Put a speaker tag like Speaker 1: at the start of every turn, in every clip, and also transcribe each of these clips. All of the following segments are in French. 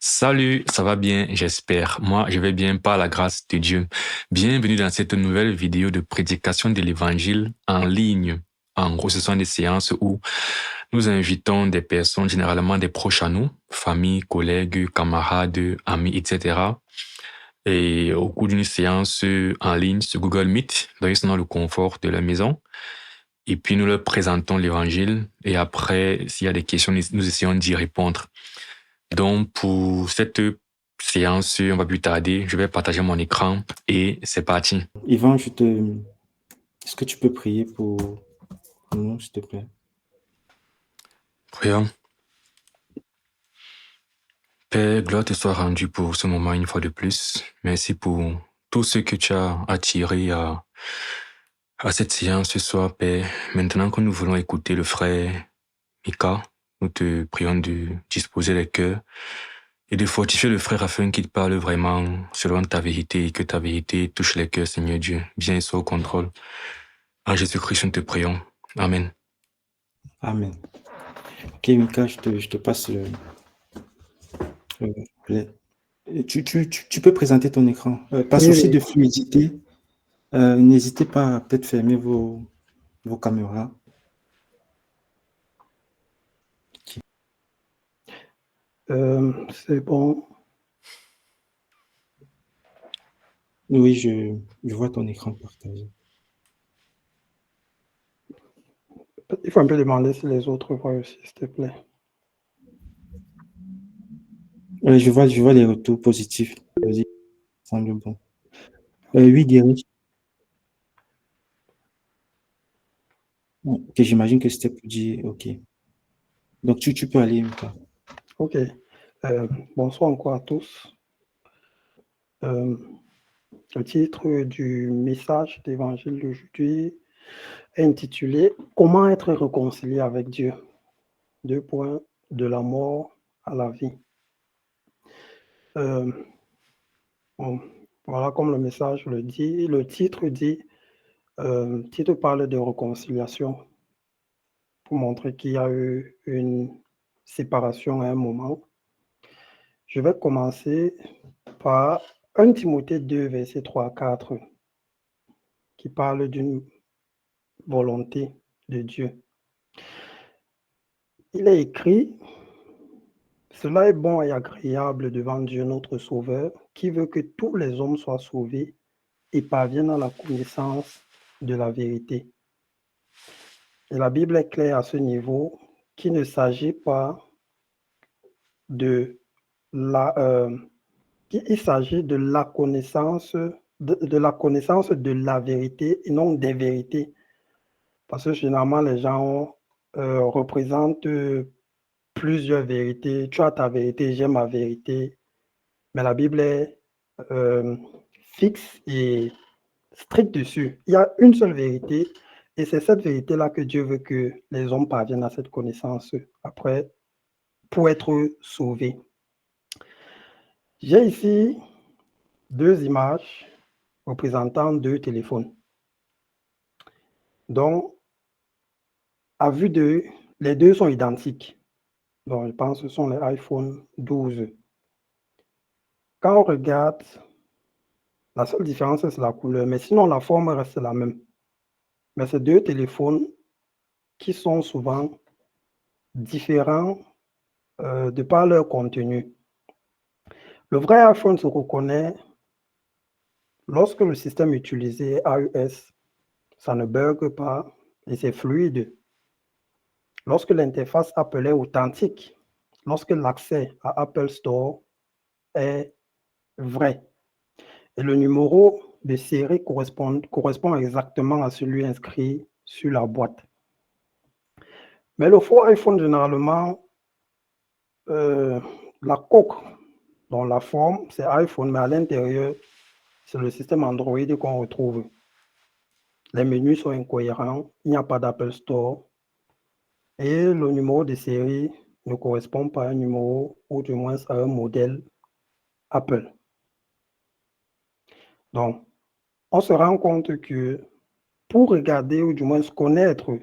Speaker 1: Salut, ça va bien, j'espère. Moi, je vais bien par la grâce de Dieu. Bienvenue dans cette nouvelle vidéo de prédication de l'évangile en ligne. En gros, ce sont des séances où nous invitons des personnes, généralement des proches à nous, famille, collègues, camarades, amis, etc. Et au cours d'une séance en ligne sur Google Meet, donc ils sont dans le confort de la maison. Et puis nous leur présentons l'évangile. Et après, s'il y a des questions, nous essayons d'y répondre. Donc, pour cette séance, on va plus tarder. Je vais partager mon écran et c'est parti.
Speaker 2: Yvan, est-ce que tu peux prier pour nous, s'il te plaît?
Speaker 1: Prions. Père, gloire te soit rendue pour ce moment une fois de plus. Merci pour tout ce que tu as attiré à cette séance ce soir, Père. Maintenant que nous voulons écouter le frère Mika, nous te prions de disposer les cœurs et de fortifier le frère afin qu'il parle vraiment selon ta vérité et que ta vérité touche les cœurs, Seigneur Dieu. Viens et sois au contrôle. En Jésus-Christ, nous te prions. Amen.
Speaker 2: Amen. Ok, Mika, je te passe tu peux présenter ton écran. Par
Speaker 3: Oui,
Speaker 2: souci
Speaker 3: oui.
Speaker 2: de fluidité, n'hésitez pas à peut-être fermer vos caméras.
Speaker 3: C'est bon.
Speaker 2: Oui, je vois ton écran partagé.
Speaker 3: Il faut un peu demander si les autres voient aussi, s'il te plaît.
Speaker 2: Je vois les retours positifs. Vas-y, ça semble bon. Oui, Guéry. Ok, j'imagine que c'était pour dire OK. Donc, tu peux aller, Mika.
Speaker 3: OK. Bonsoir encore à tous. Le titre du message d'évangile d'aujourd'hui est intitulé « Comment être réconcilié avec Dieu ?» 2 points, de la mort à la vie. Bon, voilà comme le message le dit. Le titre dit, le titre parle de réconciliation pour montrer qu'il y a eu une séparation à un moment. Je vais commencer par 1 Timothée 2, verset 3 à 4, qui parle d'une volonté de Dieu. Il est écrit, « Cela est bon et agréable devant Dieu notre Sauveur, qui veut que tous les hommes soient sauvés et parviennent à la connaissance de la vérité. » Et la Bible est claire à ce niveau qu'il ne s'agit pas de il s'agit de la connaissance de la connaissance de la vérité et non des vérités. Parce que généralement, les gens représentent plusieurs vérités. Tu as ta vérité, j'ai ma vérité. Mais la Bible est fixe et stricte dessus. Il y a une seule vérité et c'est cette vérité-là que Dieu veut que les hommes parviennent à cette connaissance après pour être sauvés. J'ai ici 2 images représentant 2 téléphones. Donc, à vue d'œil, les 2 sont identiques. Donc, je pense que ce sont les iPhone 12. Quand on regarde, la seule différence, c'est la couleur, mais sinon, la forme reste la même. Mais c'est 2 téléphones qui sont souvent différents de par leur contenu. Le vrai iPhone se reconnaît lorsque le système utilisé est iOS, ça ne bug pas et c'est fluide. Lorsque l'interface Apple est authentique, lorsque l'accès à Apple Store est vrai et le numéro de série correspond exactement à celui inscrit sur la boîte. Mais le faux iPhone, généralement, la coque, dans la forme, c'est iPhone, mais à l'intérieur, c'est le système Android qu'on retrouve. Les menus sont incohérents, il n'y a pas d'Apple Store et le numéro de série ne correspond pas à un numéro ou du moins à un modèle Apple. Donc, on se rend compte que pour regarder ou du moins connaître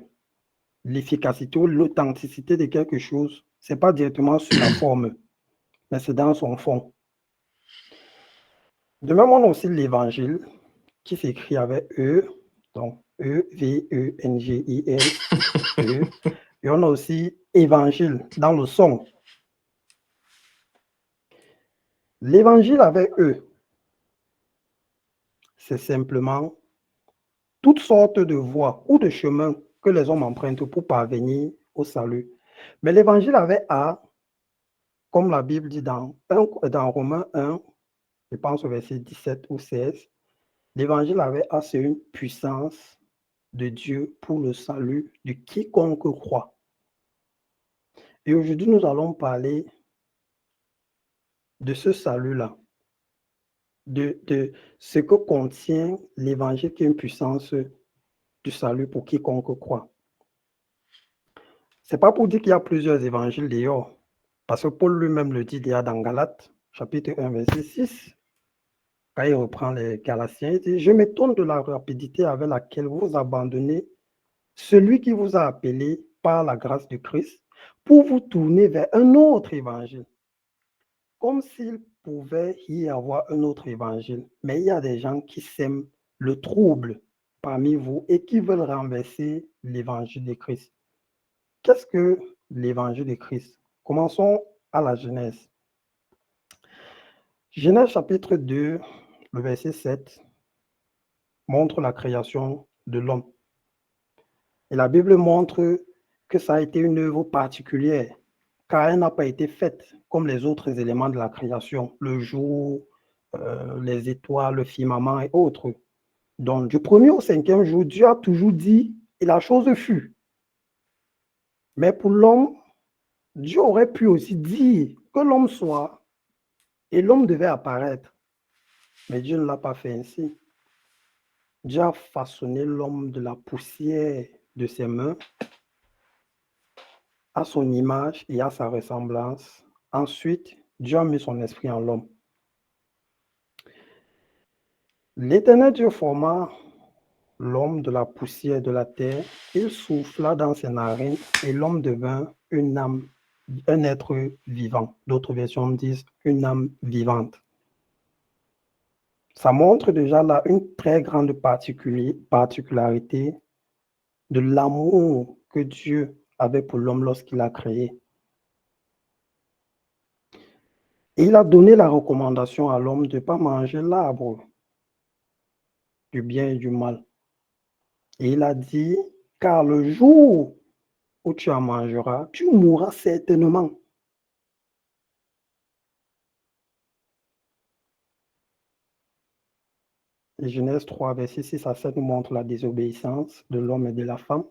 Speaker 3: l'efficacité ou l'authenticité de quelque chose, ce n'est pas directement sur la forme, mais c'est dans son fond. De même, on a aussi l'évangile qui s'écrit avec E, donc E-V-E-N-G-I-L, E. Et on a aussi évangile dans le son. L'évangile avec E, c'est simplement toutes sortes de voies ou de chemins que les hommes empruntent pour parvenir au salut. Mais l'évangile avec A, comme la Bible dit dans Romains 1, je pense au verset 17 ou 16, l'évangile avec A, c'est une puissance de Dieu pour le salut de quiconque croit. Et aujourd'hui, nous allons parler de ce salut-là, de ce que contient l'évangile qui est une puissance du salut pour quiconque croit. C'est pas pour dire qu'il y a plusieurs évangiles d'ailleurs, parce que Paul lui-même le dit déjà dans Galates, chapitre 1, verset 6, quand il reprend les Galatiens, il dit « Je m'étonne de la rapidité avec laquelle vous abandonnez celui qui vous a appelé par la grâce de Christ pour vous tourner vers un autre évangile. » Comme s'il pouvait y avoir un autre évangile. Mais il y a des gens qui sèment le trouble parmi vous et qui veulent renverser l'évangile de Christ. Qu'est-ce que l'évangile de Christ? Commençons à la Genèse. Genèse chapitre 2, le verset 7, montre la création de l'homme. Et la Bible montre que ça a été une œuvre particulière, car elle n'a pas été faite comme les autres éléments de la création, le jour, les étoiles, le firmament et autres. Donc, du premier au cinquième jour, Dieu a toujours dit, et la chose fut. Mais pour l'homme, Dieu aurait pu aussi dire que l'homme soit, et l'homme devait apparaître. Mais Dieu ne l'a pas fait ainsi. Dieu a façonné l'homme de la poussière de ses mains, à son image et à sa ressemblance. Ensuite, Dieu a mis son esprit en l'homme. L'Éternel Dieu forma l'homme de la poussière de la terre. Il souffla dans ses narines et l'homme devint une âme, un être vivant. D'autres versions disent une âme vivante. Ça montre déjà là une très grande particularité de l'amour que Dieu avait pour l'homme lorsqu'il l'a créé. Et il a donné la recommandation à l'homme de ne pas manger l'arbre du bien et du mal. Et il a dit, car le jour où tu en mangeras, tu mourras certainement. Et Genèse 3, verset 6 à 7 nous montre la désobéissance de l'homme et de la femme.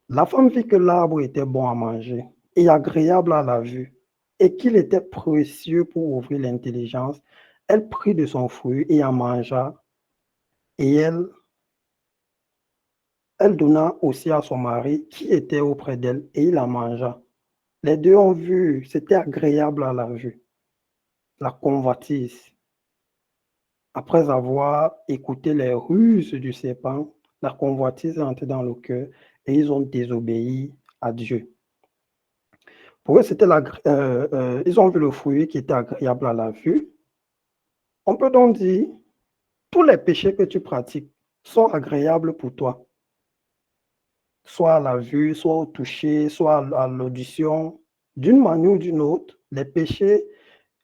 Speaker 3: La femme vit que l'arbre était bon à manger et agréable à la vue, et qu'il était précieux pour ouvrir l'intelligence. Elle prit de son fruit et en mangea, et elle donna aussi à son mari qui était auprès d'elle, et il en mangea. Les deux ont vu, c'était agréable à la vue. La convoitise. Après avoir écouté les ruses du serpent, la convoitise est entrée dans le cœur et ils ont désobéi à Dieu. Pour eux, ils ont vu le fruit qui était agréable à la vue. On peut donc dire, tous les péchés que tu pratiques sont agréables pour toi. Soit à la vue, soit au toucher, soit à l'audition. D'une manière ou d'une autre, les péchés,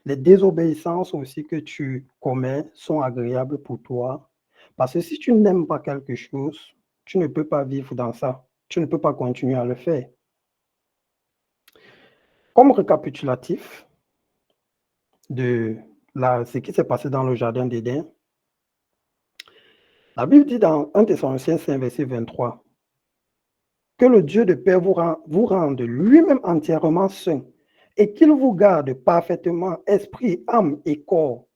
Speaker 3: les désobéissances aussi que tu commets sont agréables pour toi. Parce que si tu n'aimes pas quelque chose, tu ne peux pas vivre dans ça. Tu ne peux pas continuer à le faire. Comme récapitulatif de ce qui s'est passé dans le jardin d'Éden, la Bible dit dans 1 Thessaloniciens 5, verset 23, que le Dieu de paix vous rende lui-même entièrement saint et qu'il vous garde parfaitement esprit, âme et corps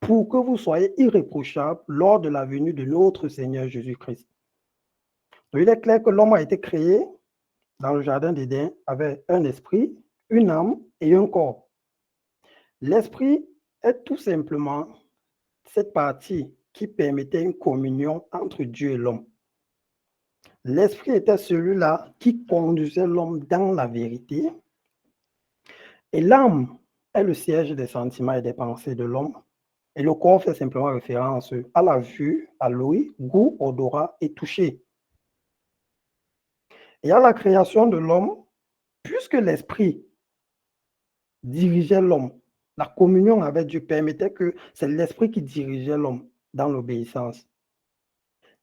Speaker 3: pour que vous soyez irréprochables lors de la venue de notre Seigneur Jésus-Christ. Donc, il est clair que l'homme a été créé dans le jardin d'Éden avec un esprit, une âme et un corps. L'esprit est tout simplement cette partie qui permettait une communion entre Dieu et l'homme. L'esprit était celui-là qui conduisait l'homme dans la vérité. Et l'âme est le siège des sentiments et des pensées de l'homme. Et le corps fait simplement référence à la vue, à l'ouïe, goût, odorat et toucher. Et à la création de l'homme, puisque l'esprit dirigeait l'homme, la communion avec Dieu permettait que c'est l'esprit qui dirigeait l'homme dans l'obéissance.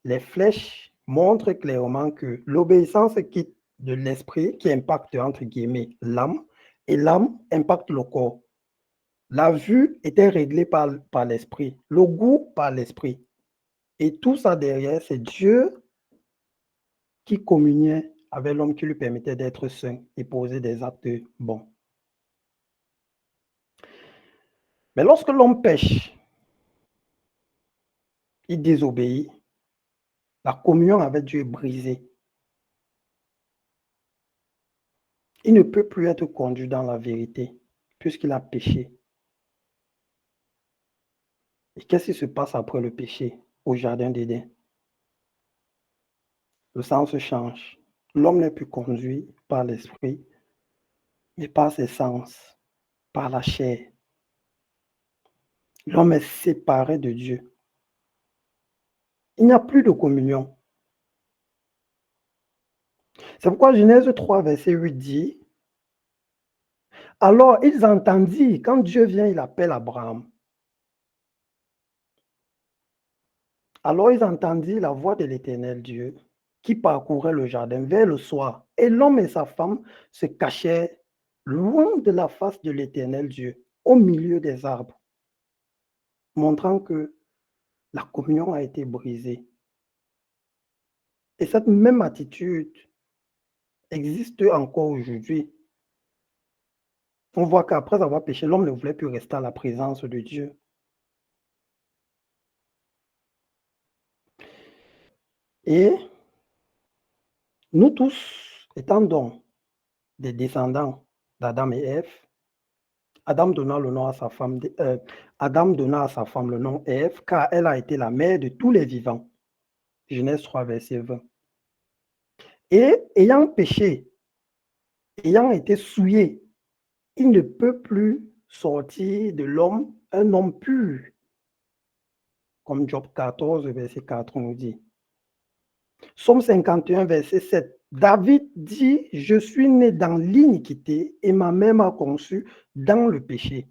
Speaker 3: Les flèches montrent clairement que l'obéissance quitte de l'esprit qui impacte, entre guillemets, l'âme, et l'âme impacte le corps. La vue était réglée par l'esprit, le goût par l'esprit. Et tout ça derrière, c'est Dieu qui communiait avec l'homme, qui lui permettait d'être saint et poser des actes bons. Mais lorsque l'homme pêche, il désobéit, la communion avec Dieu est brisée. Il ne peut plus être conduit dans la vérité puisqu'il a péché. Et qu'est-ce qui se passe après le péché au jardin d'Éden? Le sens change. L'homme n'est plus conduit par l'esprit, mais par ses sens, par la chair. L'homme est séparé de Dieu. Il n'y a plus de communion. C'est pourquoi Genèse 3, verset 8 dit, « Alors ils entendirent, quand Dieu vient, il appelle Abraham. Alors ils entendirent la voix de l'Éternel Dieu qui parcourait le jardin vers le soir. Et l'homme et sa femme se cachaient loin de la face de l'Éternel Dieu, au milieu des arbres, montrant que la communion a été brisée. Et cette même attitude existe encore aujourd'hui. On voit qu'après avoir péché, l'homme ne voulait plus rester à la présence de Dieu. Et nous tous, étant donc des descendants d'Adam et Ève, Adam donna à sa femme le nom Ève, car elle a été la mère de tous les vivants. Genèse 3, verset 20. Et ayant péché, ayant été souillé, il ne peut plus sortir de l'homme un homme pur, comme Job 14, verset 4 nous dit. Psaume 51, verset 7. David dit, « Je suis né dans l'iniquité et ma mère m'a conçu dans le péché. »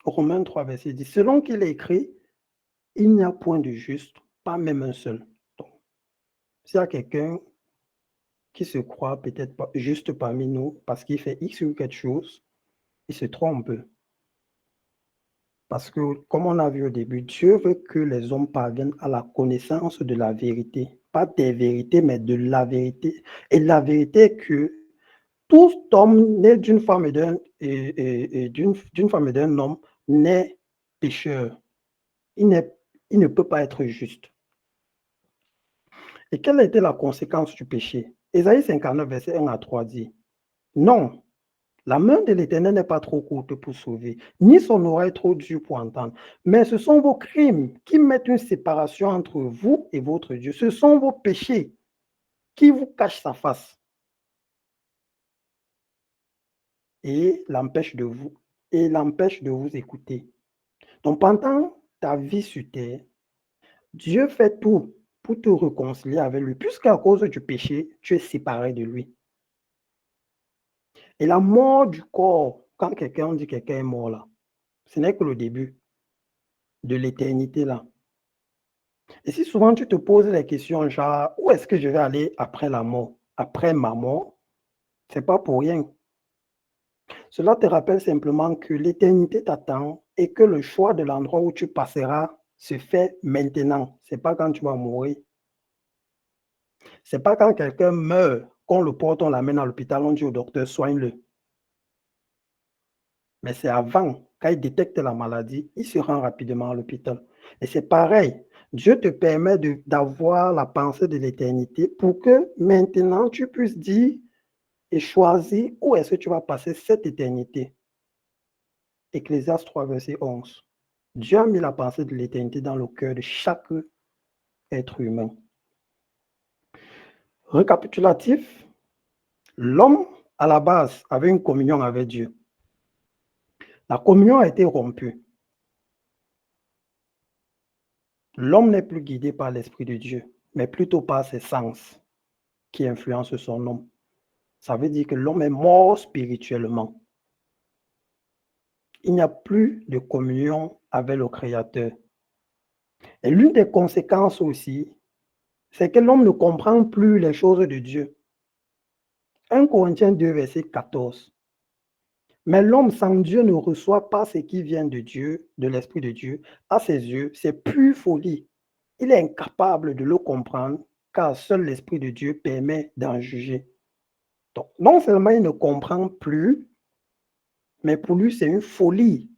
Speaker 3: Romains 3, verset 10. Selon qu'il est écrit, il n'y a point de juste, pas même un seul. Donc, s'il y a quelqu'un qui se croit peut-être pas juste parmi nous parce qu'il fait X ou quelque chose, il se trompe. Parce que, comme on a vu au début, Dieu veut que les hommes parviennent à la connaissance de la vérité. Pas des vérités, mais de la vérité. Et la vérité est que tout homme né d'une femme et d'une femme et d'un homme naît pécheur. Il ne peut pas être juste. Et quelle a été la conséquence du péché? Ésaïe 59, verset 1 à 3 dit, « Non, la main de l'Éternel n'est pas trop courte pour sauver, ni son oreille trop dure pour entendre. Mais ce sont vos crimes qui mettent une séparation entre vous et votre Dieu. Ce sont vos péchés qui vous cachent sa face et l'empêchent de vous écouter. » Donc pendant ta vie sur terre, Dieu fait tout pour te réconcilier avec lui, puisqu'à cause du péché, tu es séparé de lui. Et la mort du corps, quand on dit quelqu'un est mort là, ce n'est que le début de l'éternité là. Et si souvent tu te poses la question genre, où est-ce que je vais aller après la mort, après ma mort, c'est pas pour rien. Cela te rappelle simplement que l'éternité t'attend et que le choix de l'endroit où tu passeras se fait maintenant. C'est pas quand tu vas mourir. C'est pas quand quelqu'un meurt, qu'on le porte, on l'amène à l'hôpital, on dit au docteur, soigne-le. Mais c'est avant, quand il détecte la maladie, il se rend rapidement à l'hôpital. Et c'est pareil, Dieu te permet d'avoir la pensée de l'éternité pour que maintenant tu puisses dire et choisir où est-ce que tu vas passer cette éternité. Ecclésiaste 3, verset 11. Dieu a mis la pensée de l'éternité dans le cœur de chaque être humain. Récapitulatif, l'homme à la base, avait une communion avec Dieu. La communion a été rompue. L'homme n'est plus guidé par l'Esprit de Dieu, mais plutôt par ses sens qui influencent son homme. Ça veut dire que l'homme est mort spirituellement. Il n'y a plus de communion avec le Créateur. Et l'une des conséquences aussi, c'est que l'homme ne comprend plus les choses de Dieu. 1 Corinthiens 2, verset 14. Mais l'homme sans Dieu ne reçoit pas ce qui vient de Dieu, de l'Esprit de Dieu. À ses yeux, c'est pure folie. Il est incapable de le comprendre, car seul l'Esprit de Dieu permet d'en juger. Donc, non seulement il ne comprend plus, mais pour lui, c'est une folie.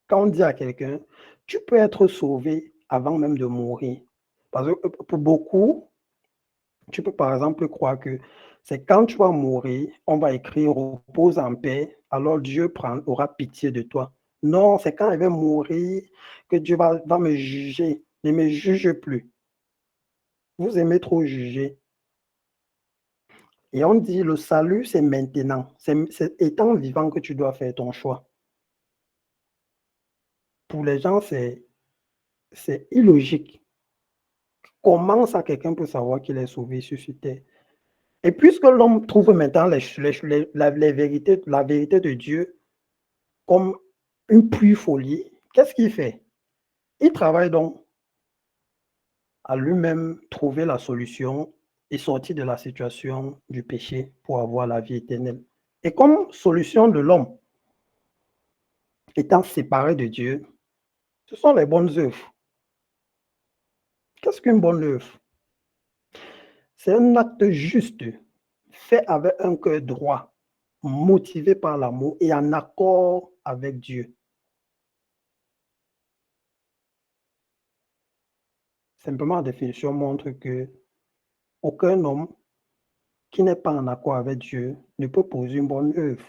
Speaker 3: Quand on dit à quelqu'un, tu peux être sauvé avant même de mourir. Parce que pour beaucoup, tu peux par exemple croire que c'est quand tu vas mourir, on va écrire repose en paix, alors Dieu aura pitié de toi. Non, c'est quand il va mourir que Dieu va me juger. Ne me juge plus. Vous aimez trop juger. Et on dit le salut, c'est maintenant. C'est étant vivant que tu dois faire ton choix. Pour les gens, c'est illogique. Comment ça quelqu'un peut savoir qu'il est sauvé sur cette terre? Et puisque l'homme trouve maintenant la vérité de Dieu comme une pure folie, qu'est-ce qu'il fait? Il travaille donc à lui-même trouver la solution et sortir de la situation du péché pour avoir la vie éternelle. Et comme solution de l'homme étant séparé de Dieu, ce sont les bonnes œuvres. Qu'est-ce qu'une bonne œuvre? C'est un acte juste, fait avec un cœur droit, motivé par l'amour et en accord avec Dieu. Simplement, la définition montre que aucun homme qui n'est pas en accord avec Dieu ne peut poser une bonne œuvre.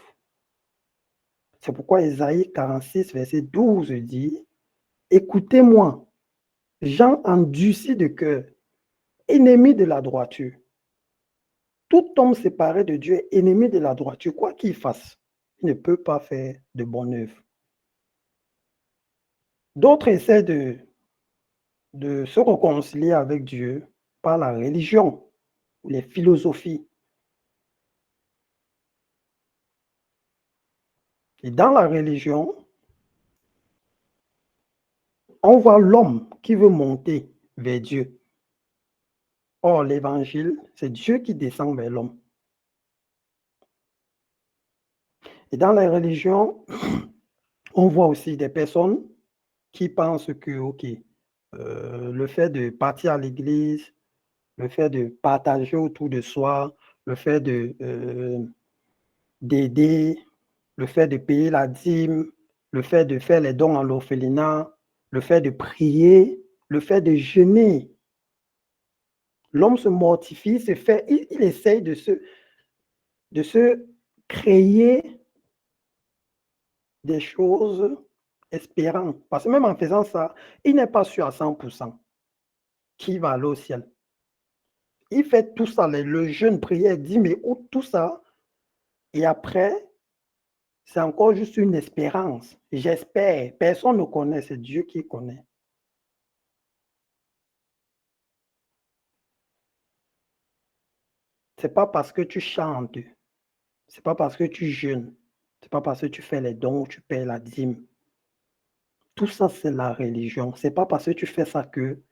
Speaker 3: C'est pourquoi Ésaïe 46, verset 12 dit, « Écoutez-moi, gens endurcis de cœur, ennemis de la droiture. Tout homme séparé de Dieu est ennemi de la droiture, quoi qu'il fasse. Il ne peut pas faire de bonne œuvre. » D'autres essaient de se réconcilier avec Dieu par la religion, les philosophies. Et dans la religion, on voit l'homme qui veut monter vers Dieu. Or, l'évangile, c'est Dieu qui descend vers l'homme. Et dans la religion, on voit aussi des personnes qui pensent que, OK, le fait de partir à l'église, le fait de partager autour de soi, le fait d'aider, le fait de payer la dîme, le fait de faire les dons à l'orphelinat, le fait de prier, le fait de jeûner. L'homme se mortifie, il essaye de se créer des choses espérant. Parce que même en faisant ça, il n'est pas sûr à 100% qu'il va aller au ciel. Il fait tout ça, le jeûne, prière, dîme et tout ça. Et après, c'est encore juste une espérance. J'espère. Personne ne connaît, c'est Dieu qui connaît. C'est pas parce que tu chantes, c'est pas parce que tu jeûnes, c'est pas parce que tu fais les dons, tu paies la dîme. Tout ça, c'est la religion. C'est pas parce que tu fais ça que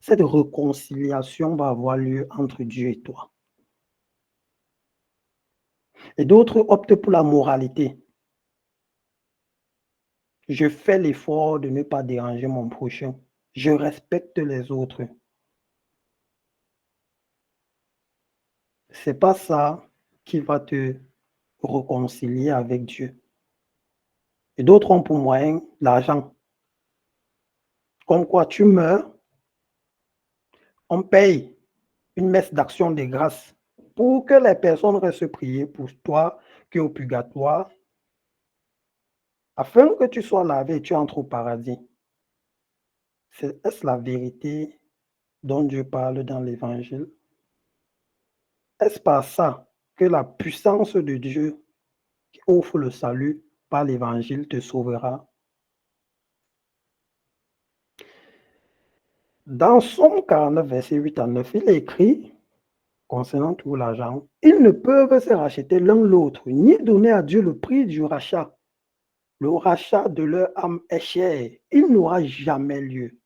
Speaker 3: cette réconciliation va avoir lieu entre Dieu et toi. Et d'autres optent pour la moralité. Je fais l'effort de ne pas déranger mon prochain. Je respecte les autres. C'est pas ça qui va te réconcilier avec Dieu. Et d'autres ont pour moyen l'argent. Comme quoi tu meurs, on paye une messe d'action de grâce pour que les personnes restent prier pour toi qui es au purgatoire, afin que tu sois lavé et tu entres au paradis. Est-ce la vérité dont Dieu parle dans l'Évangile? Est-ce par ça que la puissance de Dieu qui offre le salut par l'évangile te sauvera. Dans Somme 49, verset 8 à 9, il est écrit concernant tout l'argent, ils ne peuvent se racheter l'un l'autre, ni donner à Dieu le prix du rachat. Le rachat de leur âme est cher. Il n'aura jamais lieu.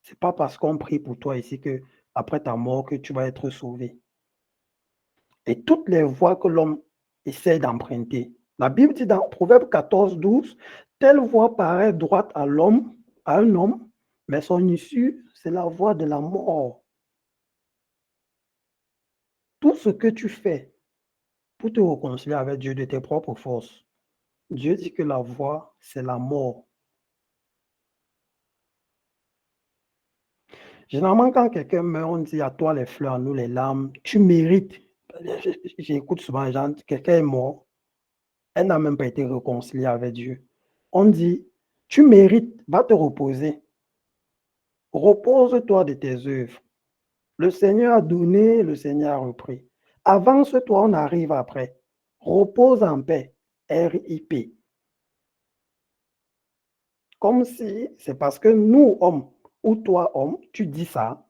Speaker 3: Ce n'est pas parce qu'on prie pour toi ici que après ta mort que tu vas être sauvé. Et toutes les voies que l'homme essaie d'emprunter. La Bible dit dans Proverbe 14, 12, telle voie paraît droite à l'homme, à un homme, mais son issue, c'est la voie de la mort. Tout ce que tu fais pour te réconcilier avec Dieu de tes propres forces, Dieu dit que la voie, c'est la mort. Généralement, quand quelqu'un meurt, on dit à toi les fleurs, à nous les larmes, tu mérites. J'écoute souvent les gens, quelqu'un est mort, elle n'a même pas été réconciliée avec Dieu. On dit, tu mérites, va te reposer. Repose-toi de tes œuvres. Le Seigneur a donné, le Seigneur a repris. Avance-toi, on arrive après. Repose en paix. RIP. Comme si c'est parce que nous, hommes, ou toi, homme, tu dis ça,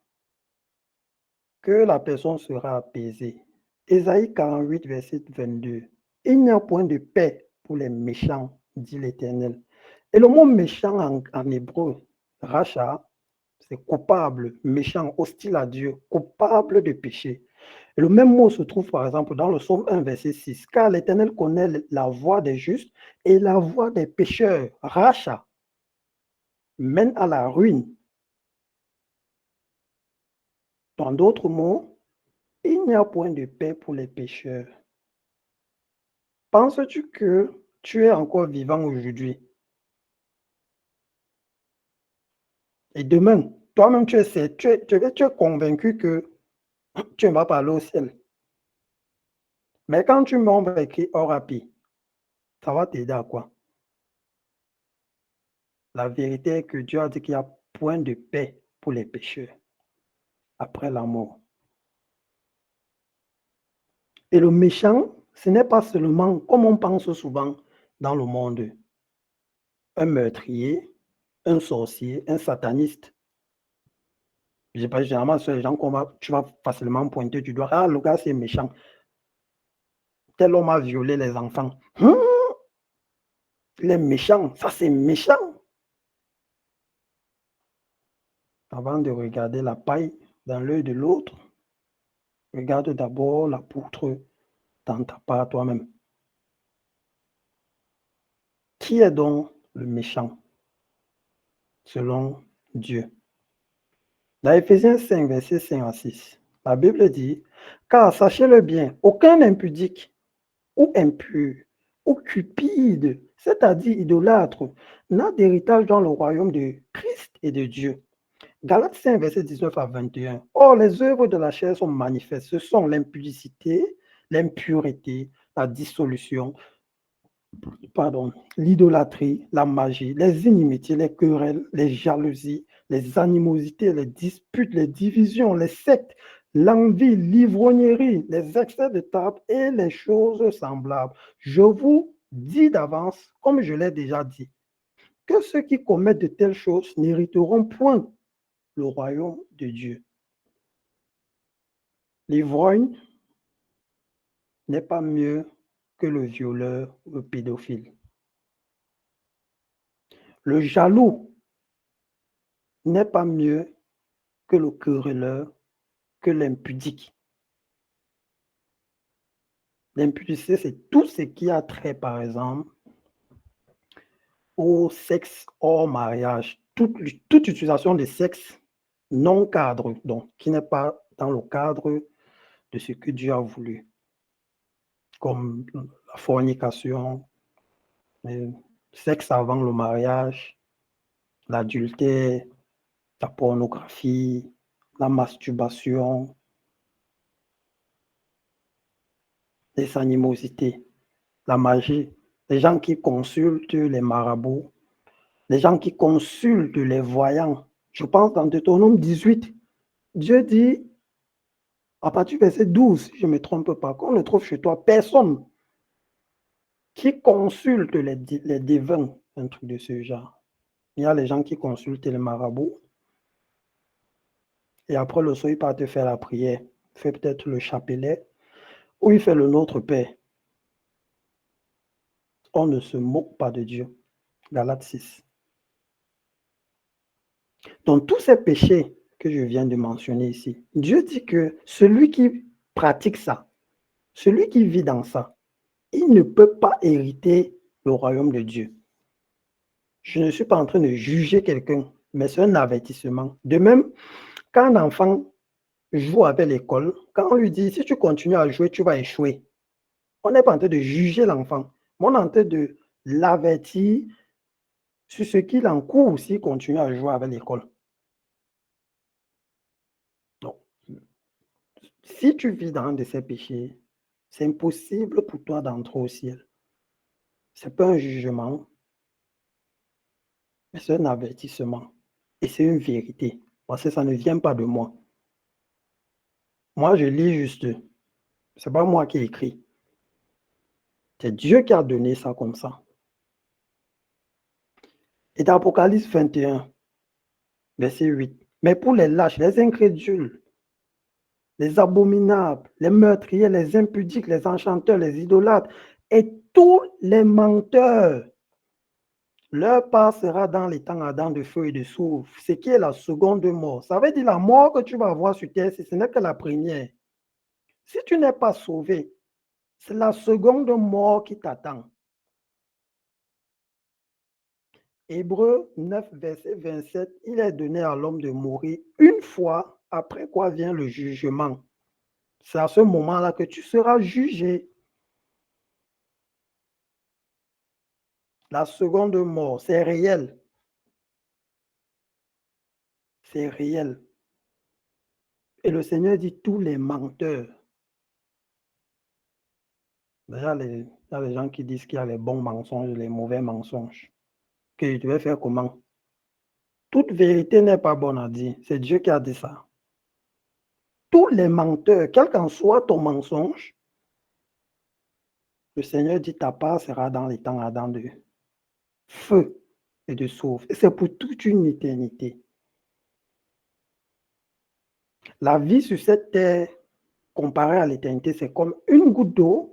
Speaker 3: que la personne sera apaisée. Ésaïe 48, verset 22. Il n'y a point de paix pour les méchants, dit l'Éternel. Et le mot méchant en hébreu, racha, c'est coupable, méchant, hostile à Dieu, coupable de péché. Et le même mot se trouve par exemple dans le psaume 1, verset 6. Car l'Éternel connaît la voie des justes et la voie des pécheurs, racha, mène à la ruine. Dans d'autres mots, il n'y a point de paix pour les pécheurs. Penses-tu que tu es encore vivant aujourd'hui? Et demain, toi-même, tu es convaincu que tu ne vas pas aller au ciel. Mais quand tu mets, on va écrire Orapi, ça va t'aider à quoi? La vérité est que Dieu a dit qu'il n'y a point de paix pour les pécheurs après la mort. Et le méchant, ce n'est pas seulement, comme on pense souvent dans le monde, un meurtrier, un sorcier, un sataniste. Je sais pas, généralement, c'est les gens tu vas facilement pointer du doigt. Ah, le gars, c'est méchant. Tel homme a violé les enfants. Il est méchant. Ça, c'est méchant. Avant de regarder la paille dans l'œil de l'autre, regarde d'abord la poutre dans ta part toi-même. Qui est donc le méchant selon Dieu? Dans Éphésiens 5, verset 5 à 6, la Bible dit, car sachez-le bien, aucun impudique ou impur ou cupide, c'est-à-dire idolâtre, n'a d'héritage dans le royaume de Christ et de Dieu. Galates 5, verset 19 à 21. Or, les œuvres de la chair sont manifestes. Ce sont l'impudicité, l'impureté, la dissolution, l'idolâtrie, la magie, les inimitiés, les querelles, les jalousies, les animosités, les disputes, les divisions, les sectes, l'envie, l'ivrognerie, les excès de table et les choses semblables. Je vous dis d'avance, comme je l'ai déjà dit, que ceux qui commettent de telles choses n'hériteront point le royaume de Dieu. L'ivrogne n'est pas mieux que le violeur ou le pédophile. Le jaloux n'est pas mieux que le querelleur, que l'impudique. L'impudicité, c'est tout ce qui a trait, par exemple, au sexe hors mariage, toute utilisation de sexe non cadre, donc qui n'est pas dans le cadre de ce que Dieu a voulu, comme la fornication, le sexe avant le mariage, l'adultère, la pornographie, la masturbation, les animosités, la magie, les gens qui consultent les marabouts, les gens qui consultent les voyants. Je pense dans Deutéronome 18, Dieu dit, à partir du verset 12, si je ne me trompe pas, qu'on ne trouve chez toi personne qui consultent les devins, un truc de ce genre. Il y a les gens qui consultent les marabouts. Et après le soir, il part te faire la prière. Il fait peut-être le chapelet ou il fait le Notre Père. On ne se moque pas de Dieu. Galates 6. Donc, tous ces péchés que je viens de mentionner ici, Dieu dit que celui qui pratique ça, celui qui vit dans ça, il ne peut pas hériter le royaume de Dieu. Je ne suis pas en train de juger quelqu'un, mais c'est un avertissement. De même, quand un enfant joue avec l'école, quand on lui dit, si tu continues à jouer, tu vas échouer. On n'est pas en train de juger l'enfant, mais on est en train de l'avertir sur ce qu'il encourt s'il continue à jouer avec l'école. Donc, si tu vis dans un de ces péchés, c'est impossible pour toi d'entrer au ciel. Ce n'est pas un jugement, mais c'est un avertissement. Et c'est une vérité, parce que ça ne vient pas de moi. Moi, je lis juste. Ce n'est pas moi qui ai écrit. C'est Dieu qui a donné ça comme ça. Et dans Apocalypse 21, verset 8, mais pour les lâches, les incrédules, les abominables, les meurtriers, les impudiques, les enchanteurs, les idolâtres et tous les menteurs, leur part sera dans les temps ardents de feu et de soufre, ce qui est la seconde mort. Ça veut dire la mort que tu vas avoir sur terre, ce n'est que la première. Si tu n'es pas sauvé, c'est la seconde mort qui t'attend. Hébreux 9, verset 27, il est donné à l'homme de mourir une fois, après quoi vient le jugement. C'est à ce moment-là que tu seras jugé. La seconde mort, c'est réel. C'est réel. Et le Seigneur dit tous les menteurs. Déjà, il y a les gens qui disent qu'il y a les bons mensonges et les mauvais mensonges. Que tu devais faire comment? Toute vérité n'est pas bonne à dire. C'est Dieu qui a dit ça. Tous les menteurs, quel qu'en soit ton mensonge, le Seigneur dit ta part sera dans les temps ardents de feu et de soufre. Et c'est pour toute une éternité. La vie sur cette terre, comparée à l'éternité, c'est comme une goutte d'eau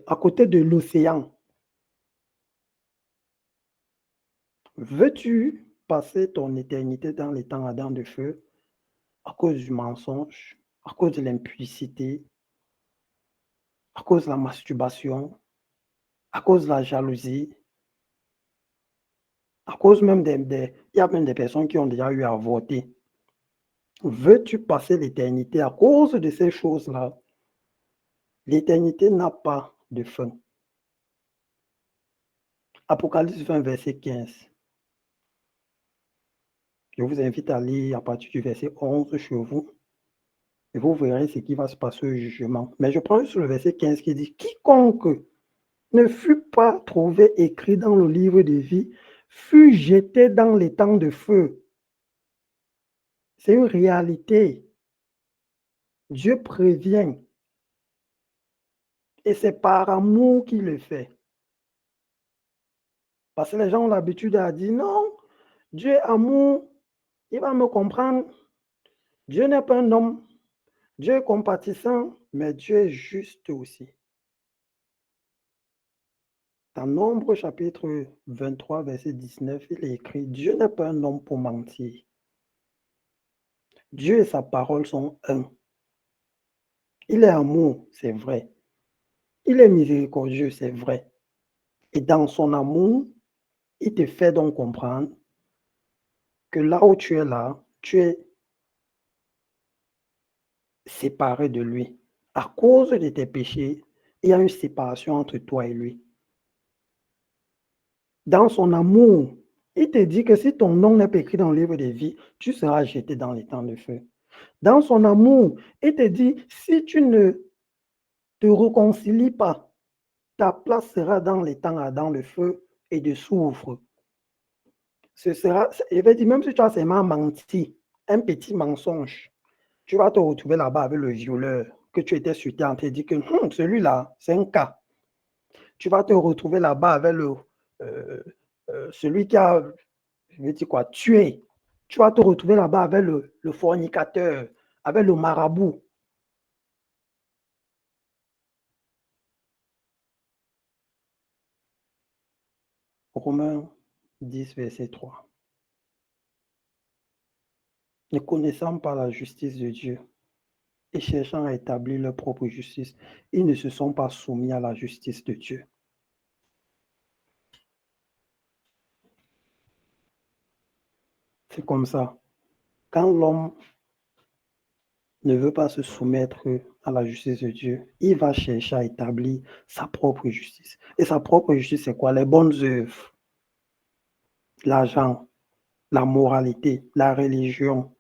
Speaker 3: à côté de l'océan. Veux-tu passer ton éternité dans les temps ardents de feu à cause du mensonge, à cause de l'impudicité, à cause de la masturbation, à cause de la jalousie, à cause même il y a même des personnes qui ont déjà eu à avorter. Veux-tu passer l'éternité à cause de ces choses-là? L'éternité n'a pas de fin. Apocalypse 20, verset 15. Je vous invite à lire à partir du verset 11 chez vous. Et vous verrez ce qui va se passer au jugement. Mais je prends sur le verset 15 qui dit « Quiconque ne fut pas trouvé écrit dans le livre de vie fut jeté dans les temps de feu. » C'est une réalité. Dieu prévient. Et c'est par amour qu'il le fait. Parce que les gens ont l'habitude à dire « Non, Dieu est amour, il va me comprendre. Dieu n'est pas un homme. Dieu est compatissant, mais Dieu est juste aussi. » Dans Nombre chapitre 23, verset 19, il est écrit « Dieu n'est pas un homme pour mentir. Dieu et sa parole sont un. Il est amour, c'est vrai. Il est miséricordieux, c'est vrai. Et dans son amour, il te fait donc comprendre que là où tu es là, tu es séparé de lui. À cause de tes péchés, il y a une séparation entre toi et lui. Dans son amour, il te dit que si ton nom n'est pas écrit dans le livre de vie, tu seras jeté dans les temps de feu. Dans son amour, il te dit, si tu ne te réconcilies pas, ta place sera dans les temps ardents de feu et de soufre. Ce sera, je vais dire, même si tu as seulement menti, un petit mensonge, tu vas te retrouver là-bas avec le violeur, que tu étais sur terre, on te dit que celui-là, c'est un cas. Tu vas te retrouver là-bas avec celui qui a, je vais dire quoi, tué. Tu vas te retrouver là-bas avec le fornicateur, avec le marabout. Romains 10, verset 3. Ne connaissant pas la justice de Dieu et cherchant à établir leur propre justice, ils ne se sont pas soumis à la justice de Dieu. C'est comme ça. Quand l'homme ne veut pas se soumettre à la justice de Dieu, il va chercher à établir sa propre justice. Et sa propre justice, c'est quoi? Les bonnes œuvres, l'argent, la moralité, la religion.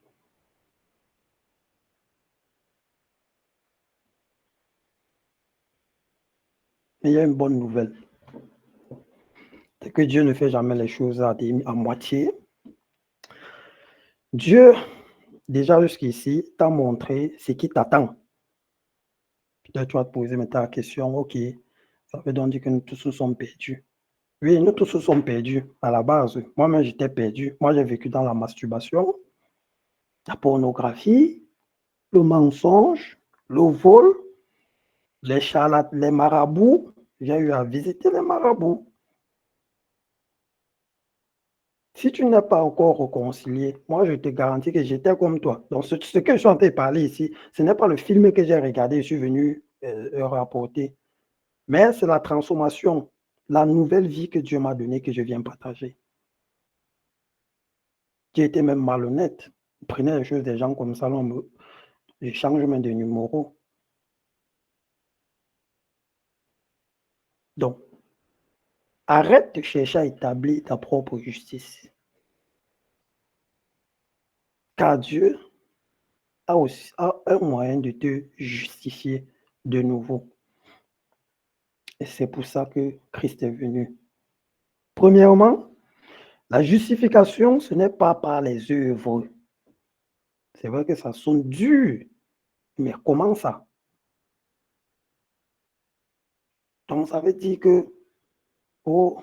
Speaker 3: Mais il y a une bonne nouvelle. C'est que Dieu ne fait jamais les choses à moitié. Dieu, déjà jusqu'ici, t'a montré ce qui t'attend. Peut-être tu vas te poser maintenant la question, ok, ça veut donc dire que nous tous nous sommes perdus. Oui, nous tous nous sommes perdus à la base. Moi-même, j'étais perdu. Moi, j'ai vécu dans la masturbation, la pornographie, le mensonge, le vol, les charlatans, les marabouts. J'ai eu à visiter les marabouts. Si tu n'es pas encore réconcilié, moi, je te garantis que j'étais comme toi. Donc, ce que je suis en train de parler ici, ce n'est pas le film que j'ai regardé, je suis venu rapporter. Mais c'est la transformation, la nouvelle vie que Dieu m'a donnée que je viens partager. J'ai été même malhonnête. Je prenais les choses des gens comme ça, j'échange même des numéros. Donc, arrête de chercher à établir ta propre justice. Car Dieu a aussi un moyen de te justifier de nouveau. Et c'est pour ça que Christ est venu. Premièrement, la justification, ce n'est pas par les œuvres. C'est vrai que ça sonne dur, mais comment ça? Donc, ça veut dire que, oh,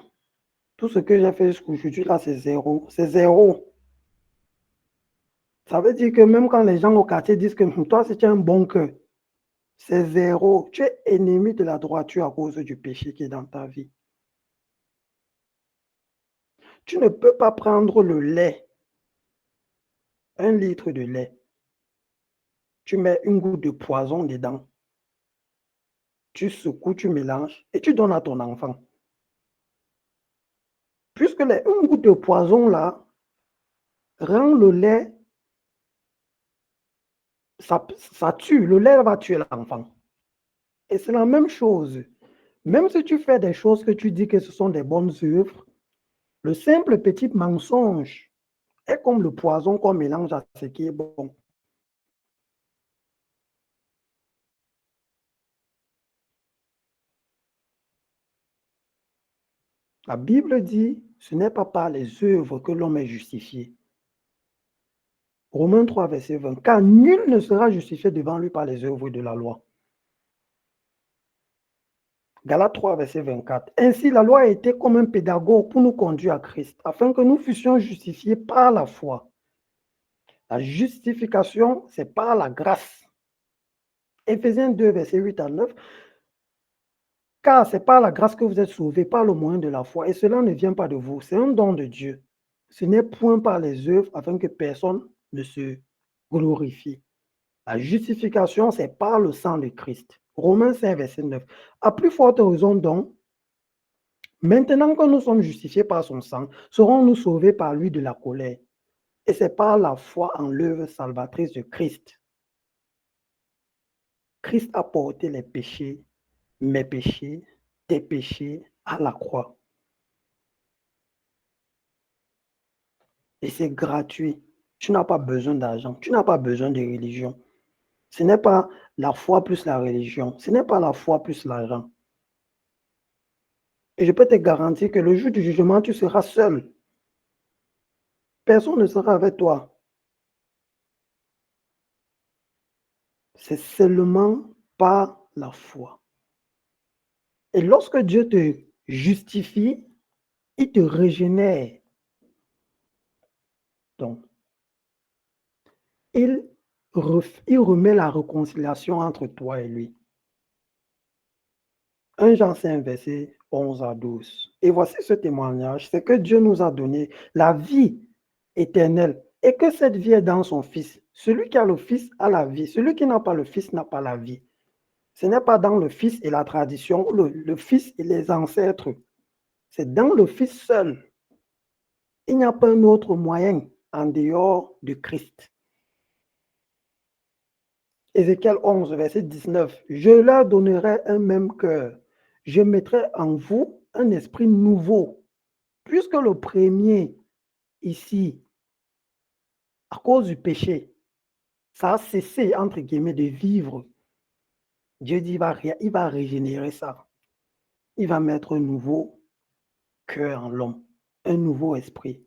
Speaker 3: tout ce que j'ai fait jusqu'aujourd'hui, là, c'est zéro. C'est zéro. Ça veut dire que même quand les gens au quartier disent que toi, c'est un bon cœur, c'est zéro. Tu es ennemi de la droiture à cause du péché qui est dans ta vie. Tu ne peux pas prendre le lait, 1 litre de lait. Tu mets une goutte de poison dedans. Tu secoues, tu mélanges et tu donnes à ton enfant. Puisque une goutte de poison là rend le lait, ça tue, le lait va tuer l'enfant. Et c'est la même chose. Même si tu fais des choses que tu dis que ce sont des bonnes œuvres, le simple petit mensonge est comme le poison qu'on mélange à ce qui est bon. La Bible dit, ce n'est pas par les œuvres que l'homme est justifié. Romains 3, verset 20. Car nul ne sera justifié devant lui par les œuvres de la loi. Galates 3, verset 24. Ainsi, la loi a été comme un pédagogue pour nous conduire à Christ, afin que nous fussions justifiés par la foi. La justification, c'est par la grâce. Éphésiens 2, verset 8 à 9. Car c'est par la grâce que vous êtes sauvés, par le moyen de la foi, et cela ne vient pas de vous, c'est un don de Dieu. Ce n'est point par les œuvres, afin que personne ne se glorifie. La justification, c'est par le sang de Christ. Romains 5, verset 9. À plus forte raison donc, maintenant que nous sommes justifiés par son sang, serons-nous sauvés par lui de la colère. Et c'est par la foi en l'œuvre salvatrice de Christ. Christ a porté les péchés, mes péchés, tes péchés à la croix. Et c'est gratuit. Tu n'as pas besoin d'argent. Tu n'as pas besoin de religion. Ce n'est pas la foi plus la religion. Ce n'est pas la foi plus l'argent. Et je peux te garantir que le jour du jugement, tu seras seul. Personne ne sera avec toi. C'est seulement par la foi. Et lorsque Dieu te justifie, il te régénère. Donc, il remet la réconciliation entre toi et lui. 1 Jean 5, verset 11 à 12. Et voici ce témoignage, c'est que Dieu nous a donné la vie éternelle et que cette vie est dans son Fils. Celui qui a le Fils a la vie. Celui qui n'a pas le Fils n'a pas la vie. Ce n'est pas dans le Fils et la tradition, le Fils et les ancêtres. C'est dans le Fils seul. Il n'y a pas un autre moyen en dehors de Christ. Ézéchiel 11, verset 19. Je leur donnerai un même cœur. Je mettrai en vous un esprit nouveau. Puisque le premier, ici, à cause du péché, ça a cessé, entre guillemets, de vivre. Dieu dit, il va régénérer ça. Il va mettre un nouveau cœur en l'homme, un nouveau esprit.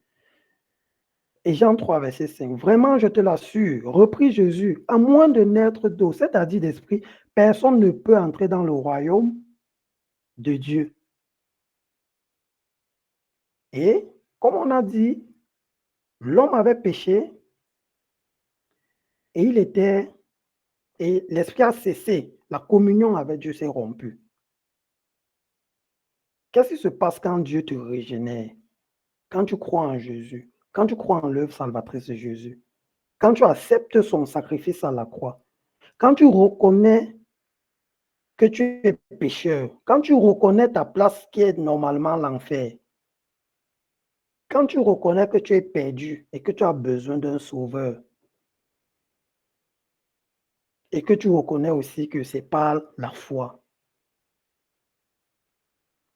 Speaker 3: Et Jean 3, verset 5. Vraiment, je te l'assure, reprit Jésus, à moins de naître d'eau, c'est-à-dire d'esprit, personne ne peut entrer dans le royaume de Dieu. Et, comme on a dit, l'homme avait péché et l'esprit a cessé. La communion avec Dieu s'est rompue. Qu'est-ce qui se passe quand Dieu te régénère? Quand tu crois en Jésus, quand tu crois en l'œuvre salvatrice de Jésus, quand tu acceptes son sacrifice à la croix, quand tu reconnais que tu es pécheur, quand tu reconnais ta place qui est normalement l'enfer, quand tu reconnais que tu es perdu et que tu as besoin d'un sauveur, et que tu reconnais aussi que c'est par la foi.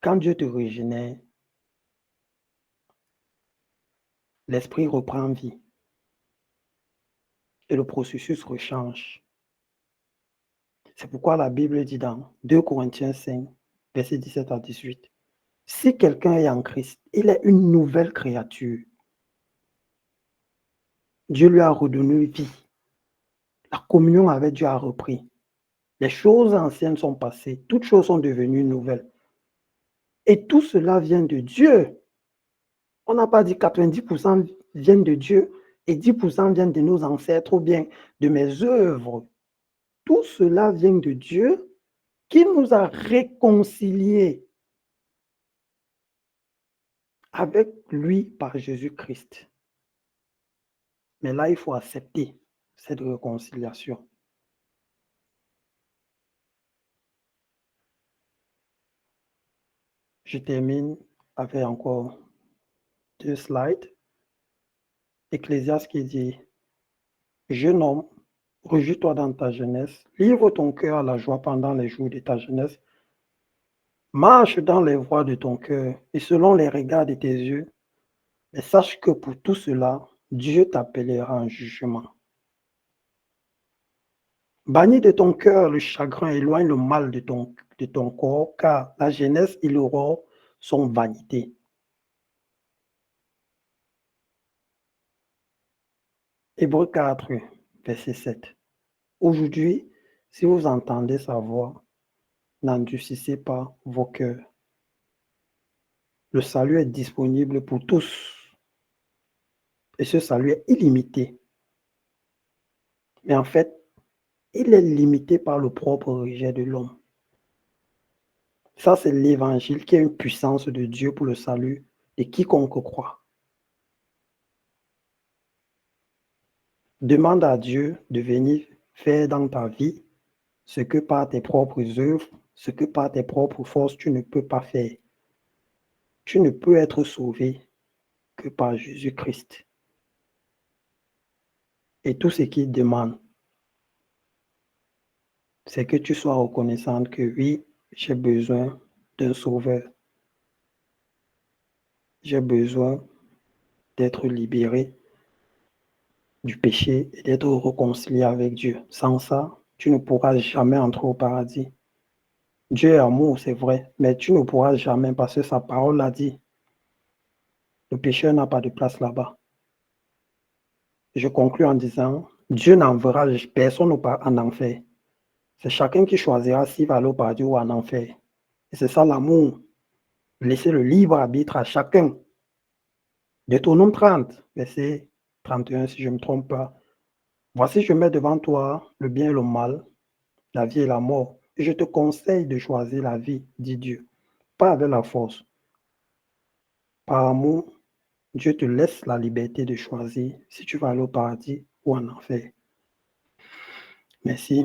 Speaker 3: Quand Dieu te régénère, l'esprit reprend vie et le processus rechange. C'est pourquoi la Bible dit dans 2 Corinthiens 5, versets 17 à 18, si quelqu'un est en Christ, il est une nouvelle créature. Dieu lui a redonné vie. La communion avec Dieu a repris. Les choses anciennes sont passées. Toutes choses sont devenues nouvelles. Et tout cela vient de Dieu. On n'a pas dit 90% viennent de Dieu et 10% viennent de nos ancêtres ou bien de mes œuvres. Tout cela vient de Dieu qui nous a réconciliés avec lui par Jésus-Christ. Mais là, il faut accepter cette réconciliation. Je termine avec encore 2 slides. Ecclésiaste qui dit, jeune homme, réjouis-toi dans ta jeunesse, livre ton cœur à la joie pendant les jours de ta jeunesse, marche dans les voies de ton cœur et selon les regards de tes yeux, mais sache que pour tout cela, Dieu t'appellera en jugement. Bannis de ton cœur le chagrin, éloigne le mal de ton corps, car la jeunesse et l'aurore sont vanité. Hébreux 4, verset 7. Aujourd'hui, si vous entendez sa voix, n'endurcissez pas vos cœurs. Le salut est disponible pour tous. Et ce salut est illimité. Mais en fait, il est limité par le propre rejet de l'homme. Ça, c'est l'évangile qui est une puissance de Dieu pour le salut de quiconque croit. Demande à Dieu de venir faire dans ta vie ce que par tes propres œuvres, ce que par tes propres forces, tu ne peux pas faire. Tu ne peux être sauvé que par Jésus-Christ. Et tout ce qu'il demande, c'est que tu sois reconnaissante que oui, j'ai besoin d'un sauveur. J'ai besoin d'être libéré du péché et d'être réconcilié avec Dieu. Sans ça, tu ne pourras jamais entrer au paradis. Dieu est amour, c'est vrai, mais tu ne pourras jamais parce que sa parole l'a dit. Le pécheur n'a pas de place là-bas. Je conclue en disant, Dieu n'enverra personne en enfer. C'est chacun qui choisira s'il va aller au paradis ou en enfer. Et c'est ça l'amour. Laisser le libre arbitre à chacun. Deutéronome 30, verset 31, si je ne me trompe pas. Voici, je mets devant toi le bien et le mal, la vie et la mort. Et je te conseille de choisir la vie, dit Dieu, pas avec la force. Par amour, Dieu te laisse la liberté de choisir si tu vas aller au paradis ou en enfer. Merci.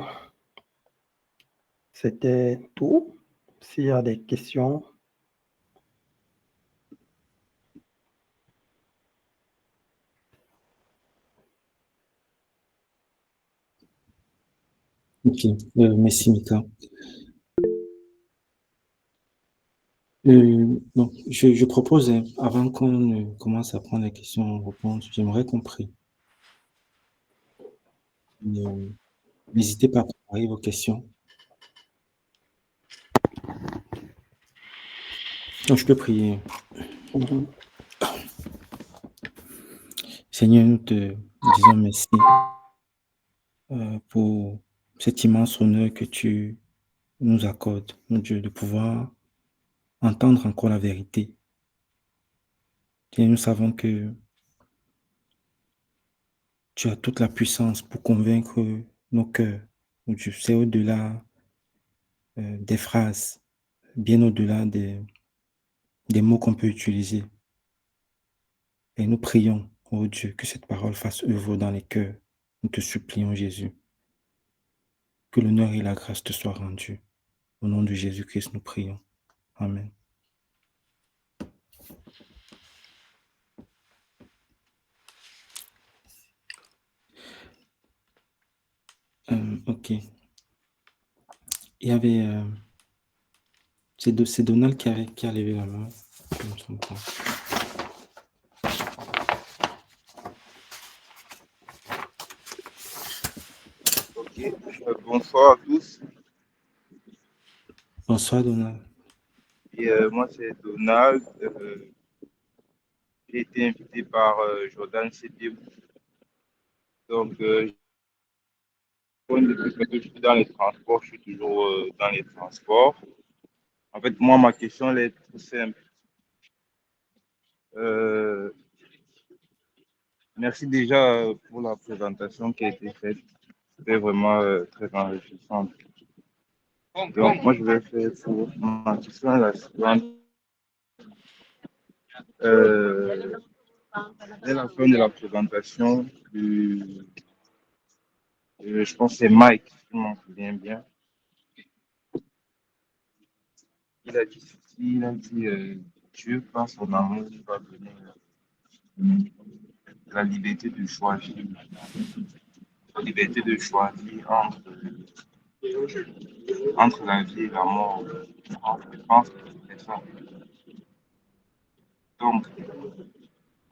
Speaker 3: C'était tout. S'il y a des questions.
Speaker 2: Ok, merci Mika. Donc, je propose, avant qu'on commence à prendre les questions-réponses, j'aimerais qu'on prie. N'hésitez pas à préparer vos questions. Donc, je peux prier. Seigneur, nous te disons merci pour cet immense honneur que tu nous accordes, mon Dieu, de pouvoir entendre encore la vérité. Et nous savons que tu as toute la puissance pour convaincre nos cœurs. Mon Dieu, c'est au-delà des phrases, bien au-delà des mots qu'on peut utiliser. Et nous prions, oh Dieu, que cette parole fasse œuvre dans les cœurs. Nous te supplions, Jésus. Que l'honneur et la grâce te soient rendus. Au nom de Jésus-Christ, nous prions. Amen. Ok. Il y avait... c'est Donald qui a levé la main. Je me trompe pas.
Speaker 4: Ok, bonsoir à tous.
Speaker 2: Bonsoir, Donald.
Speaker 4: Et moi, c'est Donald. J'ai été invité par Jordan Sepiem. Donc, depuis que je suis dans les transports, je suis toujours dans les transports. En fait, moi, ma question elle est très simple. Merci déjà pour la présentation qui a été faite. C'était vraiment très enrichissant. Donc, moi, je vais faire pour ma question la suivante. Dès la fin de la présentation, je pense que c'est Mike, si je m'en souviens bien. Il a dit Dieu, par son amour, il va donner la liberté de choisir. La liberté de choisir entre la vie et la mort. Je pense que c'est ça. Donc,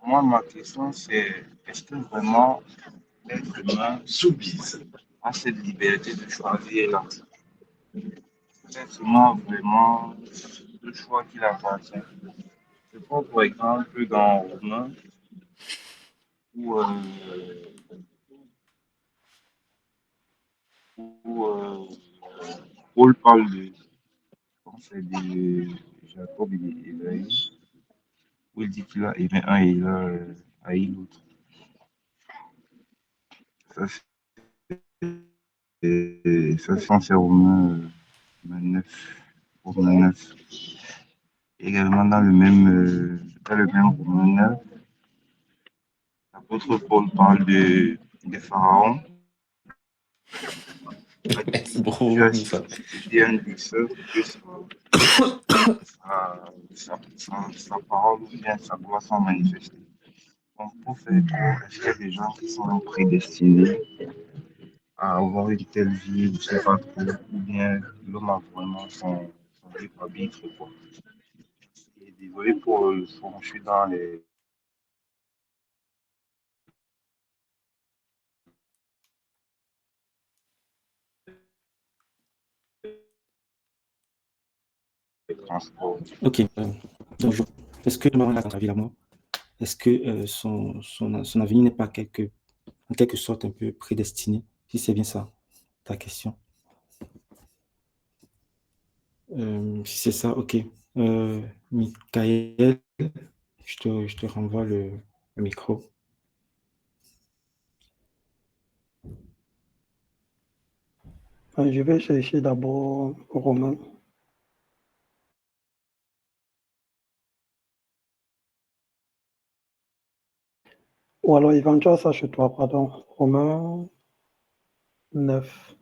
Speaker 4: moi, ma question, c'est est-ce que vraiment l'être humain a cette liberté de choisir-là? L'être humain a vraiment le choix qu'il appartient. Je prends pour exemple dans Romains où, où Paul parle de, je pense, c'est de Jacob et Esaïe, où il dit qu'il a aimé un et il a haï l'autre. Ça, c'est Romains 9. Romains 9. Également dans le même Romains 9, l'apôtre Paul parle de Pharaon.
Speaker 1: C'est beaucoup,
Speaker 4: Tu as
Speaker 1: ça.
Speaker 4: cité un dicteur que sa parole ou bien sa gloire sont manifestées. Donc, pour faire quoi, est-ce qu'il y a des gens qui sont prédestinés à avoir une telle vie, je ne sais pas trop, ou bien l'homme a vraiment son libre arbitre, quoi. Et désolé pour le son, je suis dans les transports.
Speaker 2: Ok. Donc, est-ce que Laurent a ton avis à moi? Est-ce que son avenir n'est pas en quelque sorte un peu prédestiné? Si c'est bien ça, ta question. Si c'est ça, ok. Michael, je te renvoie le micro.
Speaker 3: Je vais chercher d'abord Romain. Ou alors, Yvan, tu as ça chez toi, pardon. Romain 9.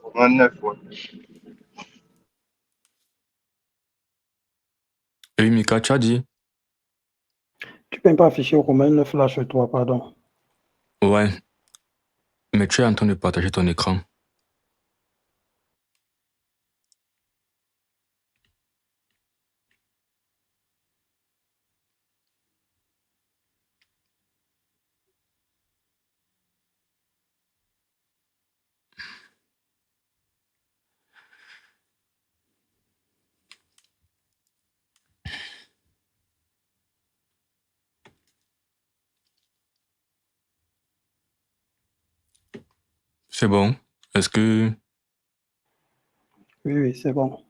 Speaker 4: Romain 9, ouais.
Speaker 1: Oui, Mika, tu as dit?
Speaker 3: Tu peux pas afficher Romain 9 là chez toi, pardon.
Speaker 1: Ouais. Mais tu es en train de partager ton écran. C'est bon. Est-ce que...
Speaker 3: Oui, c'est bon.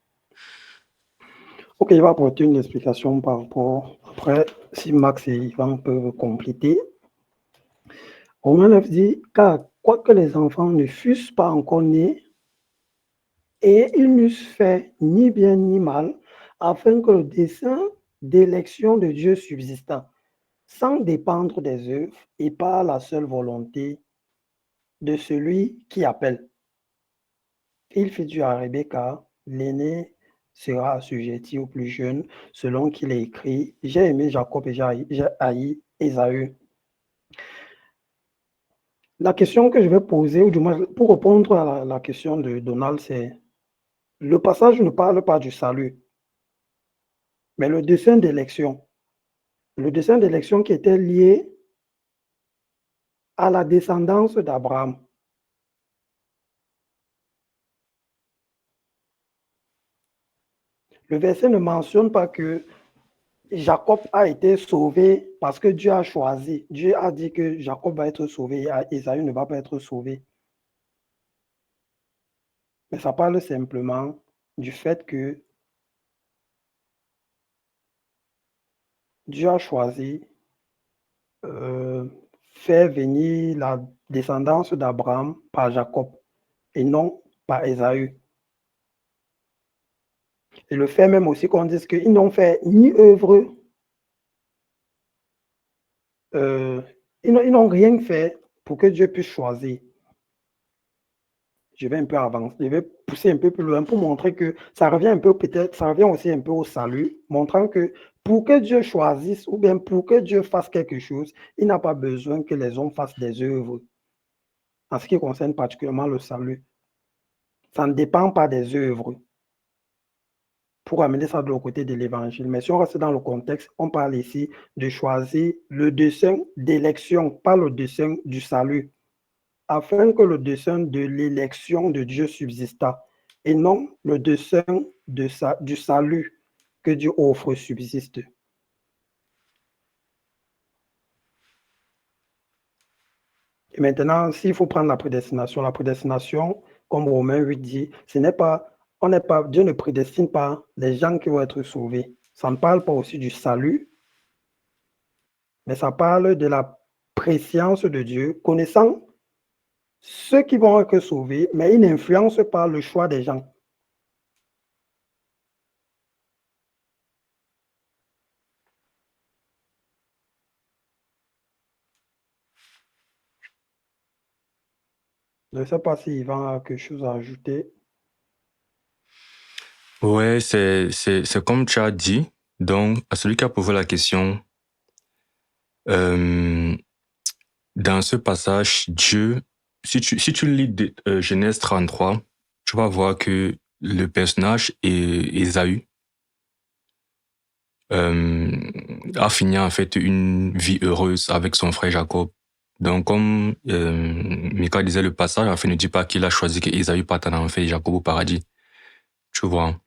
Speaker 3: Ok, il va apporter une explication par rapport. Après, si Max et Yvan peuvent compléter. Romain 9 dit, car quoique les enfants ne fussent pas encore nés, et ils n'eussent fait ni bien ni mal, afin que le dessein d'élection de Dieu subsistât, sans dépendre des œuvres et par la seule volonté de celui qui appelle. Il fit du à Rebecca, l'aîné sera assujetti au plus jeune, selon qu'il est écrit, j'ai aimé Jacob et j'ai haï Ésaü. La question que je vais poser, ou du moins pour répondre à la question de Donald, c'est le passage ne parle pas du salut, mais le dessein d'élection. Le dessein d'élection qui était lié à la descendance d'Abraham. Le verset ne mentionne pas que Jacob a été sauvé parce que Dieu a choisi. Dieu a dit que Jacob va être sauvé et Ésaü ne va pas être sauvé. Mais ça parle simplement du fait que Dieu a choisi faire venir la descendance d'Abraham par Jacob et non par Ésaü. Et le fait même aussi qu'on dise qu'ils n'ont fait ni œuvre, ils n'ont rien fait pour que Dieu puisse choisir. Je vais un peu avancer, je vais pousser un peu plus loin pour montrer que ça revient un peu, peut-être, ça revient aussi un peu au salut, montrant que pour que Dieu choisisse ou bien pour que Dieu fasse quelque chose, il n'a pas besoin que les hommes fassent des œuvres. En ce qui concerne particulièrement le salut, ça ne dépend pas des œuvres pour amener ça de l'autre côté de l'évangile. Mais si on reste dans le contexte, on parle ici de choisir le dessein d'élection, pas le dessein du salut, afin que le dessein de l'élection de Dieu subsista, et non le dessein du salut que Dieu offre subsiste. Et maintenant, s'il faut prendre la prédestination, comme Romains 8 dit, Dieu ne prédestine pas les gens qui vont être sauvés. Ça ne parle pas aussi du salut, mais ça parle de la préscience de Dieu, connaissant ceux qui vont être sauvés, mais il n'influence pas le choix des gens. Je ne sais pas si Yvan a quelque chose à ajouter.
Speaker 1: Ouais, c'est comme tu as dit. Donc, à celui qui a posé la question, dans ce passage, Dieu, si tu lis Genèse 33, tu vas voir que le personnage Ésaü a fini en fait une vie heureuse avec son frère Jacob. Donc, comme Mika disait, le passage en fait ne dit pas qu'il a choisi que Ésaü parte en enfer et Jacob au paradis. Tu vois.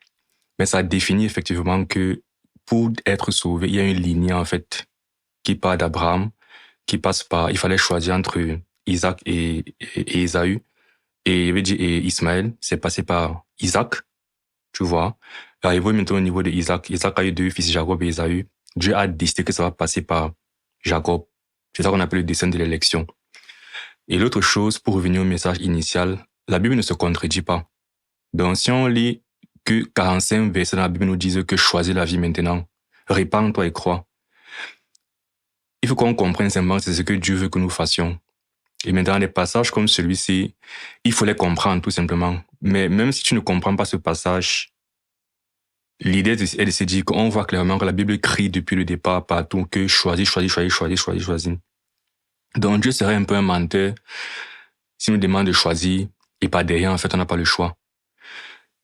Speaker 1: Mais ça définit effectivement que pour être sauvé, il y a une lignée en fait qui part d'Abraham, qui passe par, il fallait choisir entre Isaac et Ésaü. Et il veut dire, et Ismaël, c'est passé par Isaac. Tu vois. Arrivé maintenant au niveau de Isaac. Isaac a eu 2 fils, Jacob et Ésaü. Dieu a décidé que ça va passer par Jacob. C'est ça qu'on appelle le dessein de l'élection. Et l'autre chose, pour revenir au message initial, la Bible ne se contredit pas. Donc, si on lit que 45 versets dans la Bible nous disent que choisis la vie maintenant, répands-toi et crois. Il faut qu'on comprenne simplement que c'est ce que Dieu veut que nous fassions. Et maintenant, des passages comme celui-ci, il faut les comprendre tout simplement. Mais même si tu ne comprends pas ce passage, l'idée est de se dire qu'on voit clairement que la Bible crie depuis le départ partout que choisis. Donc Dieu serait un peu un menteur s'il nous demande de choisir et pas derrière, en fait, on n'a pas le choix.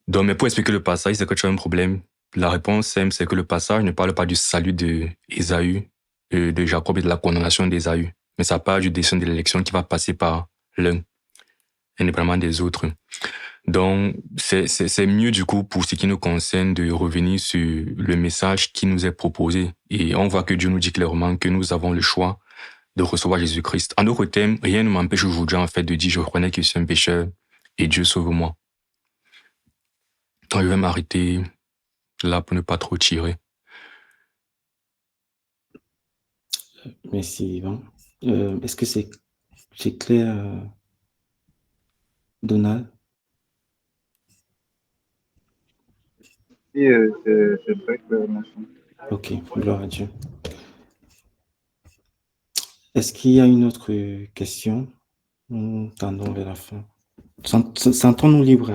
Speaker 1: Donc, mais pour expliquer le passage, c'est que tu as un problème. La réponse simple, c'est que le passage ne parle pas du salut d'Ésaü, de Jacob et de la condamnation d'Ésaü, mais ça parle du dessein de l'élection qui va passer par l'un, indépendamment des autres. Donc, c'est mieux du coup pour ce qui nous concerne de revenir sur le message qui nous est proposé. Et on voit que Dieu nous dit clairement que nous avons le choix de recevoir Jésus-Christ. En d'autres termes, rien ne m'empêche aujourd'hui en fait de dire je reconnais que je suis un pécheur et Dieu sauve-moi. Donc, je vais m'arrêter là pour ne pas trop tirer.
Speaker 2: Merci, Yvan. Est-ce que c'est clair, Donald?
Speaker 4: Oui, c'est très clair, merci.
Speaker 2: Ok, gloire à Dieu. Est-ce qu'il y a une autre question? Nous tendons vers la fin. Sentons-nous libres.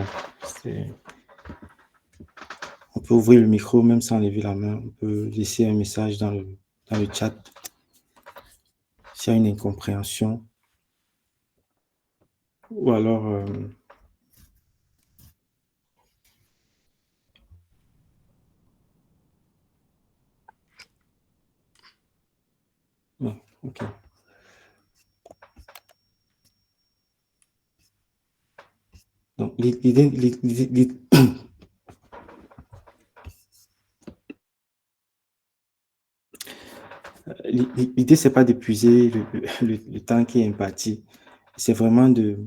Speaker 2: On peut ouvrir le micro même sans lever la main. On peut laisser un message dans le chat. S'il y a une incompréhension. Ou alors... Non, ok. Donc, l'idée, c'est pas d'épuiser le temps qui est imparti. C'est vraiment de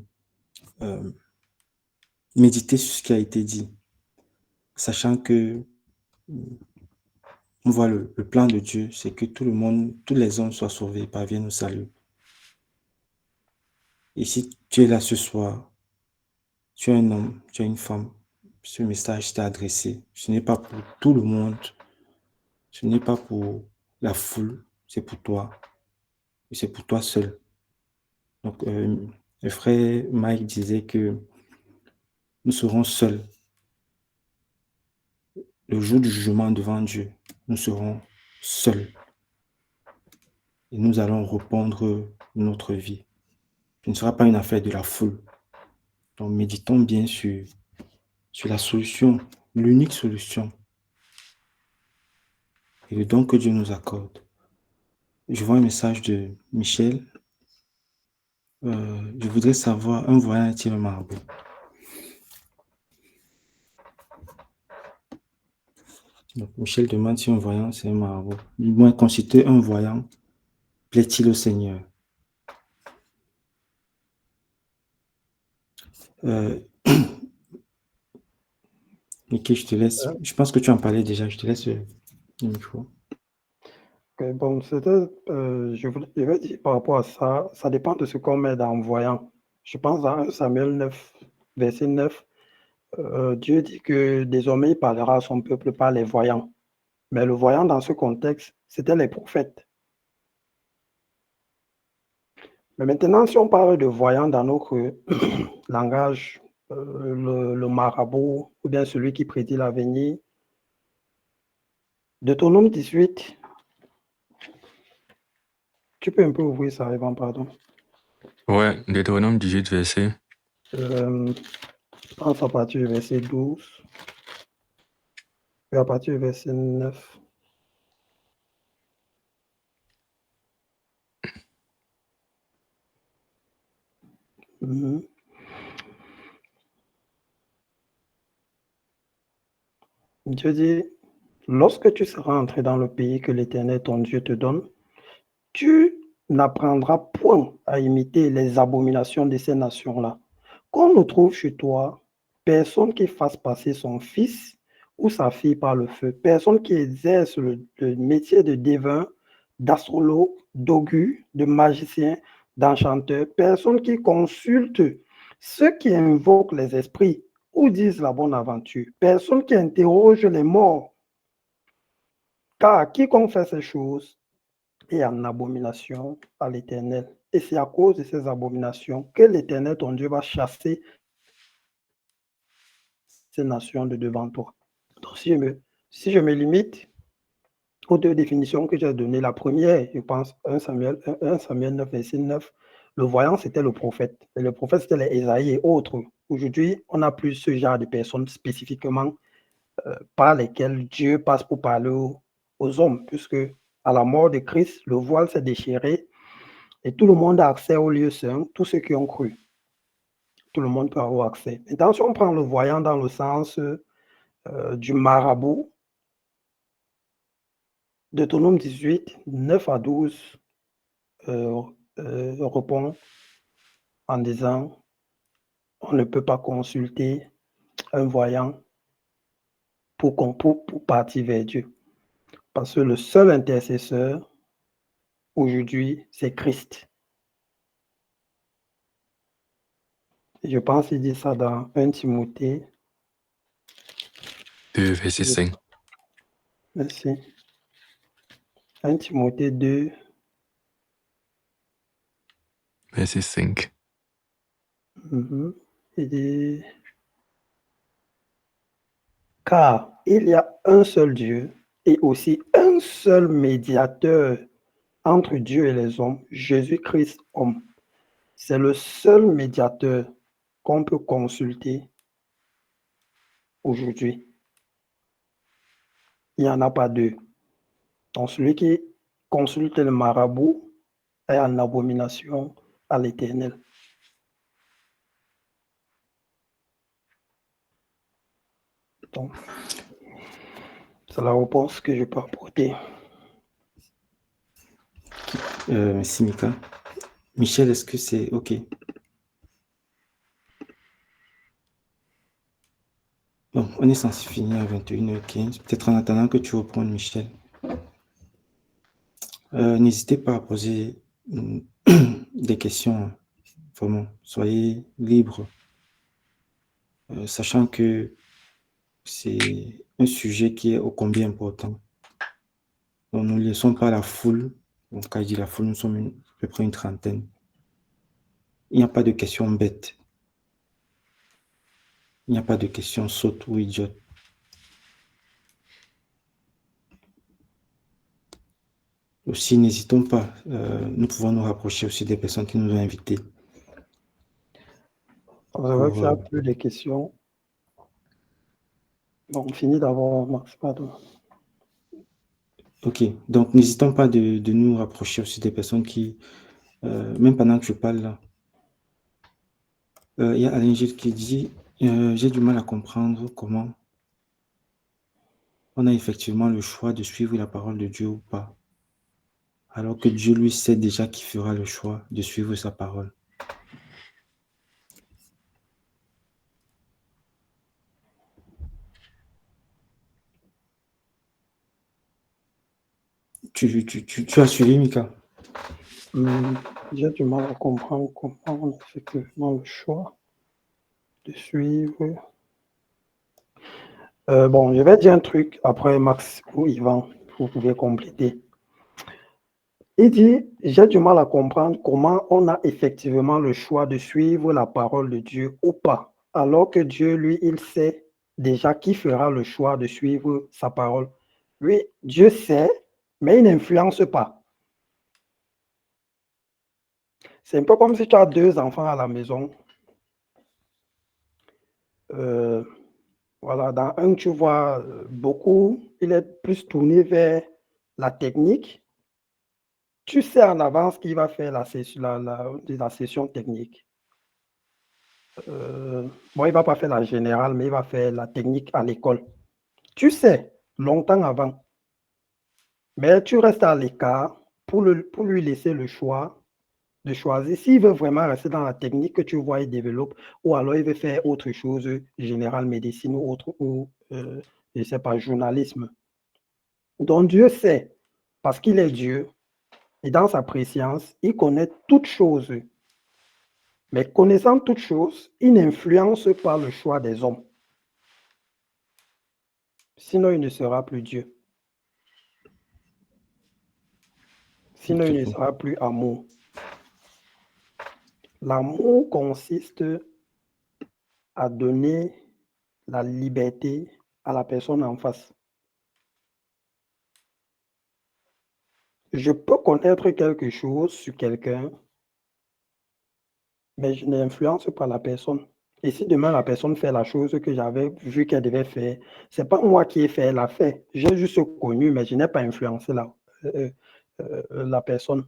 Speaker 2: méditer sur ce qui a été dit, sachant que on voit le plan de Dieu, c'est que tout le monde, tous les hommes soient sauvés et parviennent au salut. Et si tu es là ce soir, tu es un homme, tu es une femme, ce message t'est adressé. Ce n'est pas pour tout le monde, ce n'est pas pour la foule, c'est pour toi. Et c'est pour toi seul. Donc, le frère Mike disait que nous serons seuls. Le jour du jugement devant Dieu, nous serons seuls. Et nous allons répondre notre vie. Ce ne sera pas une affaire de la foule. Donc, méditons bien sur la solution, l'unique solution. Et le don que Dieu nous accorde. Je vois un message de Michel. Je voudrais savoir, un voyant est-il un marabout? Donc, Michel demande si un voyant, c'est un marabout. Du moins, consulter un voyant, plaît-il au Seigneur? Mickey, je te laisse. Je pense que tu en parlais déjà. Je te laisse le micro.
Speaker 3: Okay, bon, je vais dire par rapport à ça, ça dépend de ce qu'on met dans voyant. Je pense à 1 Samuel 9, verset 9. Dieu dit que désormais il parlera à son peuple par les voyants. Mais le voyant dans ce contexte, c'était les prophètes. Mais maintenant, si on parle de voyant dans notre langage, le marabout ou bien celui qui prédit l'avenir, Deutéronome 18, tu peux un peu ouvrir ça, Evan, pardon.
Speaker 1: Ouais, Deutéronome 18, verset.
Speaker 3: Je pense à partir du verset 12 et à partir du verset 9. Dieu dit, lorsque tu seras entré dans le pays que l'Éternel ton Dieu te donne, tu n'apprendras point à imiter les abominations de ces nations-là. Qu'on ne trouve chez toi personne qui fasse passer son fils ou sa fille par le feu. Personne qui exerce le métier de devin, d'astrologue, d'augur, de magicien, d'enchanteur. Personne qui consulte ceux qui invoquent les esprits ou disent la bonne aventure. Personne qui interroge les morts. Car quiconque fait ces choses est en abomination à l'Éternel. Et c'est à cause de ces abominations que l'Éternel, ton Dieu, va chasser ces nations de devant toi. Donc, si je me limite aux deux définitions que j'ai données, la première, je pense, 1 Samuel 9, verset 9, le voyant, c'était le prophète. Et le prophète, c'était les Ésaïe et autres. Aujourd'hui, on n'a plus ce genre de personnes spécifiquement par lesquelles Dieu passe pour parler aux hommes, puisque à la mort de Christ, le voile s'est déchiré et tout le monde a accès au lieu saint, tous ceux qui ont cru. Tout le monde peut avoir accès. Maintenant, si on prend le voyant dans le sens du marabout, Deutéronome 18, 9 à 12 répond en disant on ne peut pas consulter un voyant pour partir vers Dieu. Parce que le seul intercesseur aujourd'hui, c'est Christ. Et je pense qu'il dit ça dans 1 Timothée
Speaker 1: 2, verset 5.
Speaker 3: Merci. 1 Timothée 2,
Speaker 1: verset 5.
Speaker 3: Il dit car il y a un seul Dieu et aussi un seul médiateur entre Dieu et les hommes, Jésus-Christ homme. C'est le seul médiateur qu'on peut consulter aujourd'hui. Il n'y en a pas deux. Donc celui qui consulte le marabout est en abomination à l'Éternel. Donc, c'est la réponse que je peux apporter.
Speaker 2: Merci Mika. Michel, est-ce que c'est OK? Bon, on est censé finir à 21h15. Peut-être en attendant que tu reprennes, Michel. N'hésitez pas à poser des questions. Vraiment, soyez libres. Sachant que c'est un sujet qui est ô combien important. Donc, nous ne laissons pas la foule. Donc, quand je dis la foule, nous sommes à peu près une trentaine. Il n'y a pas de questions bêtes. Il n'y a pas de questions sautes ou idiotes. Aussi, n'hésitons pas. Nous pouvons nous rapprocher aussi des personnes qui nous ont invités.
Speaker 3: Vous avez fait plus de questions. Bon, on finit d'avoir Max, pardon.
Speaker 2: Ok, donc n'hésitons pas de nous rapprocher aussi des personnes qui, même pendant que je parle là, il y a Alain Gilles qui dit j'ai du mal à comprendre comment on a effectivement le choix de suivre la parole de Dieu ou pas, alors que Dieu lui sait déjà qui fera le choix de suivre sa parole. Tu as suivi, Mika?
Speaker 3: J'ai du mal à comprendre comment on a effectivement le choix de suivre. Bon, je vais dire un truc, après Max ou Yvan, vous pouvez compléter. Il dit, j'ai du mal à comprendre comment on a effectivement le choix de suivre la parole de Dieu ou pas, alors que Dieu, lui, il sait déjà qui fera le choix de suivre sa parole. Lui, Dieu sait, mais il n'influence pas. C'est un peu comme si tu as 2 enfants à la maison. Voilà, dans un, tu vois beaucoup, il est plus tourné vers la technique. Tu sais en avance qu'il va faire la session technique. Bon, il ne va pas faire la générale, mais il va faire la technique à l'école. Tu sais, longtemps avant. Mais tu restes à l'écart pour lui laisser le choix de choisir s'il veut vraiment rester dans la technique que tu vois il développe, ou alors il veut faire autre chose, générale médecine ou autre, ou et c'est par journalisme. Donc Dieu sait, parce qu'il est Dieu, et dans sa préscience, il connaît toutes choses. Mais connaissant toutes choses, il n'influence pas le choix des hommes. Sinon, il ne sera plus Dieu. Sinon, il ne sera plus amour. L'amour consiste à donner la liberté à la personne en face. Je peux connaître quelque chose sur quelqu'un, mais je n'influence pas la personne. Et si demain la personne fait la chose que j'avais vu qu'elle devait faire, ce n'est pas moi qui ai fait, elle l'a fait. J'ai juste connu, mais je n'ai pas influencé la personne.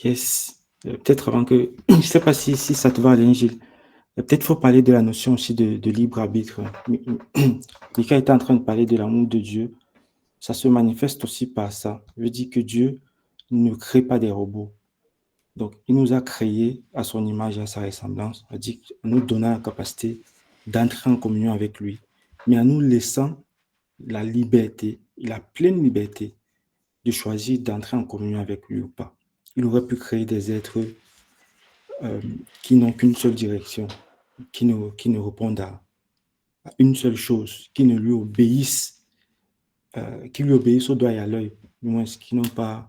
Speaker 2: Yes. Peut-être avant que... Je ne sais pas si ça te va, Alain Gilles. Peut-être qu'il faut parler de la notion aussi de libre arbitre. Mika était en train de parler de l'amour de Dieu. Ça se manifeste aussi par ça. Je veux dire que Dieu ne crée pas des robots. Donc, il nous a créés à son image et à sa ressemblance. C'est-à-dire en nous donnant la capacité d'entrer en communion avec lui, mais en nous laissant la liberté, la pleine liberté de choisir d'entrer en communion avec lui ou pas. Il aurait pu créer des êtres qui n'ont qu'une seule direction, qui ne répondent à une seule chose, qui ne lui obéissent, qui lui obéissent au doigt et à l'œil, du moins qui n'ont pas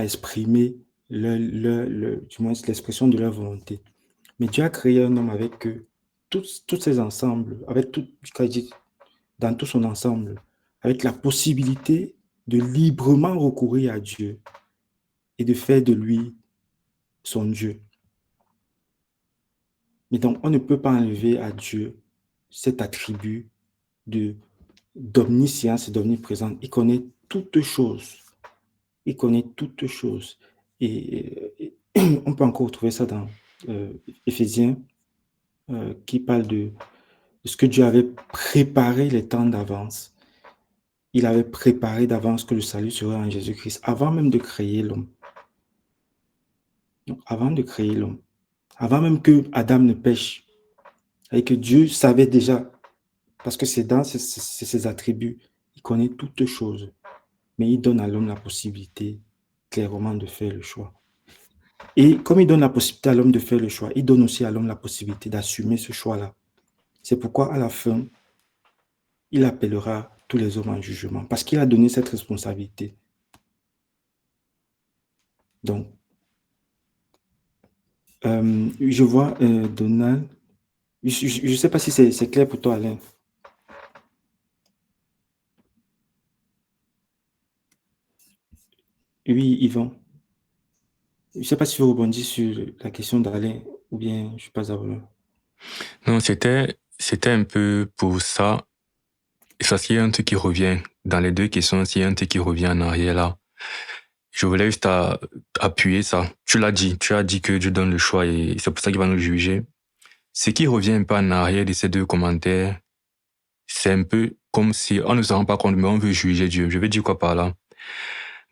Speaker 2: exprimé du moins l'expression de leur volonté. Mais Dieu a créé un homme avec tous ces ensembles, avec dans tout son ensemble, avec la possibilité de librement recourir à Dieu et de faire de lui son Dieu. Mais donc, on ne peut pas enlever à Dieu cet attribut d'omniscience et d'omniprésence. Il connaît toutes choses. Il connaît toutes choses. Et on peut encore trouver ça dans Éphésiens, qui parle de ce que Dieu avait préparé les temps d'avance. Il avait préparé d'avance que le salut serait en Jésus-Christ, avant même de créer l'homme. Donc, avant de créer l'homme, avant même que Adam ne pêche, et que Dieu savait déjà, parce que c'est dans ses attributs, il connaît toutes choses, mais il donne à l'homme la possibilité clairement de faire le choix. Et comme il donne la possibilité à l'homme de faire le choix, il donne aussi à l'homme la possibilité d'assumer ce choix-là. C'est pourquoi à la fin, il appellera tous les hommes en jugement, parce qu'il a donné cette responsabilité. Donc, je vois Donald. Je ne sais pas si c'est clair pour toi, Alain. Oui, Yvan. Je ne sais pas si je rebondis sur la question d'Alain ou bien je passe à vous.
Speaker 1: Non, c'était un peu pour ça. Parce qu'il y a un truc qui revient. Dans les deux questions, il y a un truc qui revient en arrière là. Je voulais juste appuyer ça. Tu as dit que Dieu donne le choix et c'est pour ça qu'il va nous juger. Ce qui revient un peu en arrière de ces deux commentaires, c'est un peu comme si on ne se rend pas compte, mais on veut juger Dieu. Je vais dire quoi par là?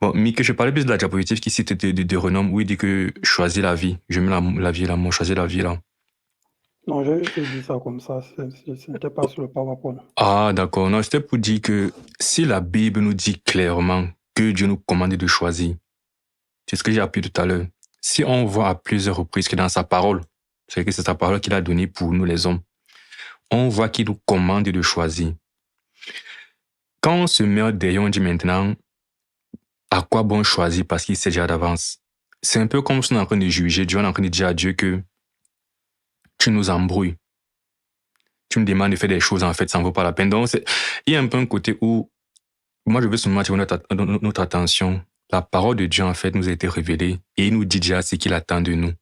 Speaker 1: Bon, mais que je parlais plus de la diapositive qui cite de renom, où il dit que choisis la vie. Je mets la vie là, moi, choisis la vie là.
Speaker 3: Non, je dis ça comme ça, ce n'était pas sur le PowerPoint.
Speaker 1: Ah, d'accord. Non, c'était pour dire que si la Bible nous dit clairement que Dieu nous commande de choisir, c'est ce que j'ai appuyé tout à l'heure. Si on voit à plusieurs reprises que dans sa parole, c'est que c'est sa parole qu'il a donnée pour nous les hommes, on voit qu'il nous commande de choisir. Quand on se met derrière, on dit maintenant, à quoi bon choisir parce qu'il sait déjà d'avance. C'est un peu comme si on est en train de juger Dieu, on est en train de dire à Dieu que tu nous embrouilles. Tu me demandes de faire des choses, en fait, ça ne vaut pas la peine. Donc, il y a un peu un côté où, moi, je veux seulement attirer notre attention. La parole de Dieu, en fait, nous a été révélée et il nous dit déjà ce qu'il attend de nous.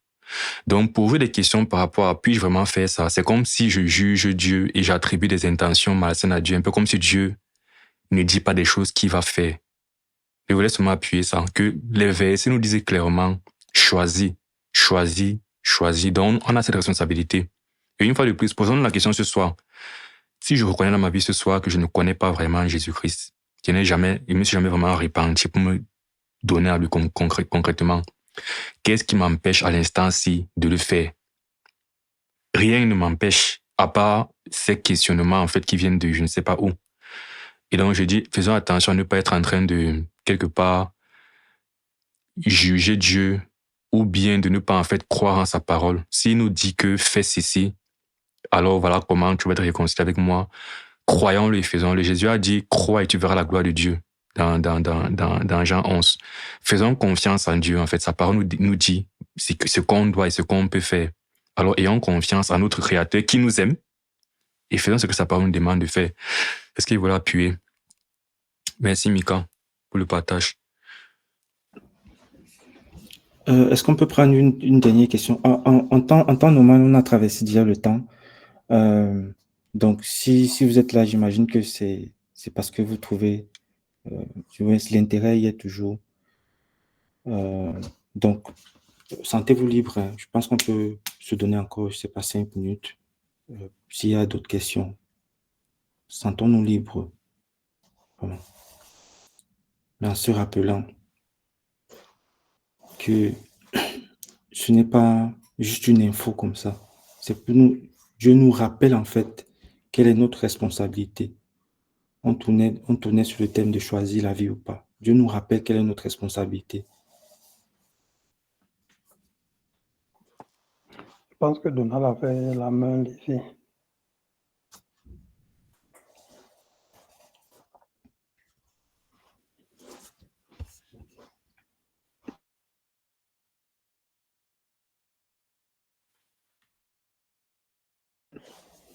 Speaker 1: Donc, pour vous des questions par rapport à puis-je vraiment faire ça, c'est comme si je juge Dieu et j'attribue des intentions malsaines à Dieu, un peu comme si Dieu ne dit pas des choses qu'il va faire. Je voulais seulement appuyer ça, que les versets nous disaient clairement, choisis. Donc, on a cette responsabilité. Et une fois de plus, posons-nous la question ce soir. Si je reconnais dans ma vie ce soir que je ne connais pas vraiment Jésus-Christ, je ne me suis jamais vraiment repenti pour me donner à lui concrètement. Qu'est-ce qui m'empêche à l'instant-ci de le faire? Rien ne m'empêche, à part ces questionnements en fait qui viennent de je ne sais pas où. Et donc je dis, faisons attention à ne pas être en train de, quelque part, juger Dieu ou bien de ne pas en fait croire en sa parole. S'il nous dit que fais ceci, alors voilà comment tu vas être réconcilié avec moi. Croyons-le et faisons-le. Jésus a dit, crois et tu verras la gloire de Dieu dans Jean 11. Faisons confiance en Dieu. En fait, sa parole nous dit ce qu'on doit et ce qu'on peut faire. Alors, ayons confiance en notre Créateur qui nous aime et faisons ce que sa parole nous demande de faire. Est-ce qu'il veut appuyer? Merci, Mika, pour le partage.
Speaker 2: Est-ce qu'on peut prendre une dernière question? En temps normal, on a traversé déjà le temps. Donc, si vous êtes là, j'imagine que c'est parce que vous trouvez l'intérêt y est toujours. Donc, sentez-vous libre. Hein. Je pense qu'on peut se donner encore, je ne sais pas, 5 minutes. S'il y a d'autres questions, sentons-nous libres. Voilà. Mais en se rappelant que ce n'est pas juste une info comme ça. C'est pour nous, Dieu nous rappelle en fait quelle est notre responsabilité. On tournait sur le thème de choisir la vie ou pas. Dieu nous rappelle quelle est notre responsabilité.
Speaker 3: Je pense que Donald avait la main levée.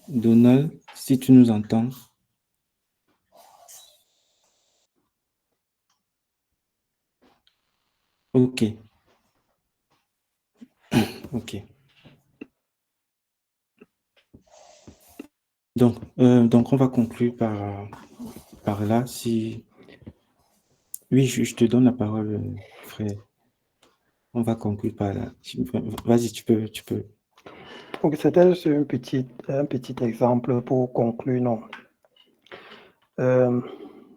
Speaker 2: Donald, si tu nous entends. Ok. Ok. Donc, on va conclure par là. Oui, je te donne la parole, frère. On va conclure par là. Vas-y, tu peux.
Speaker 3: Donc, c'était juste un petit exemple pour conclure, non.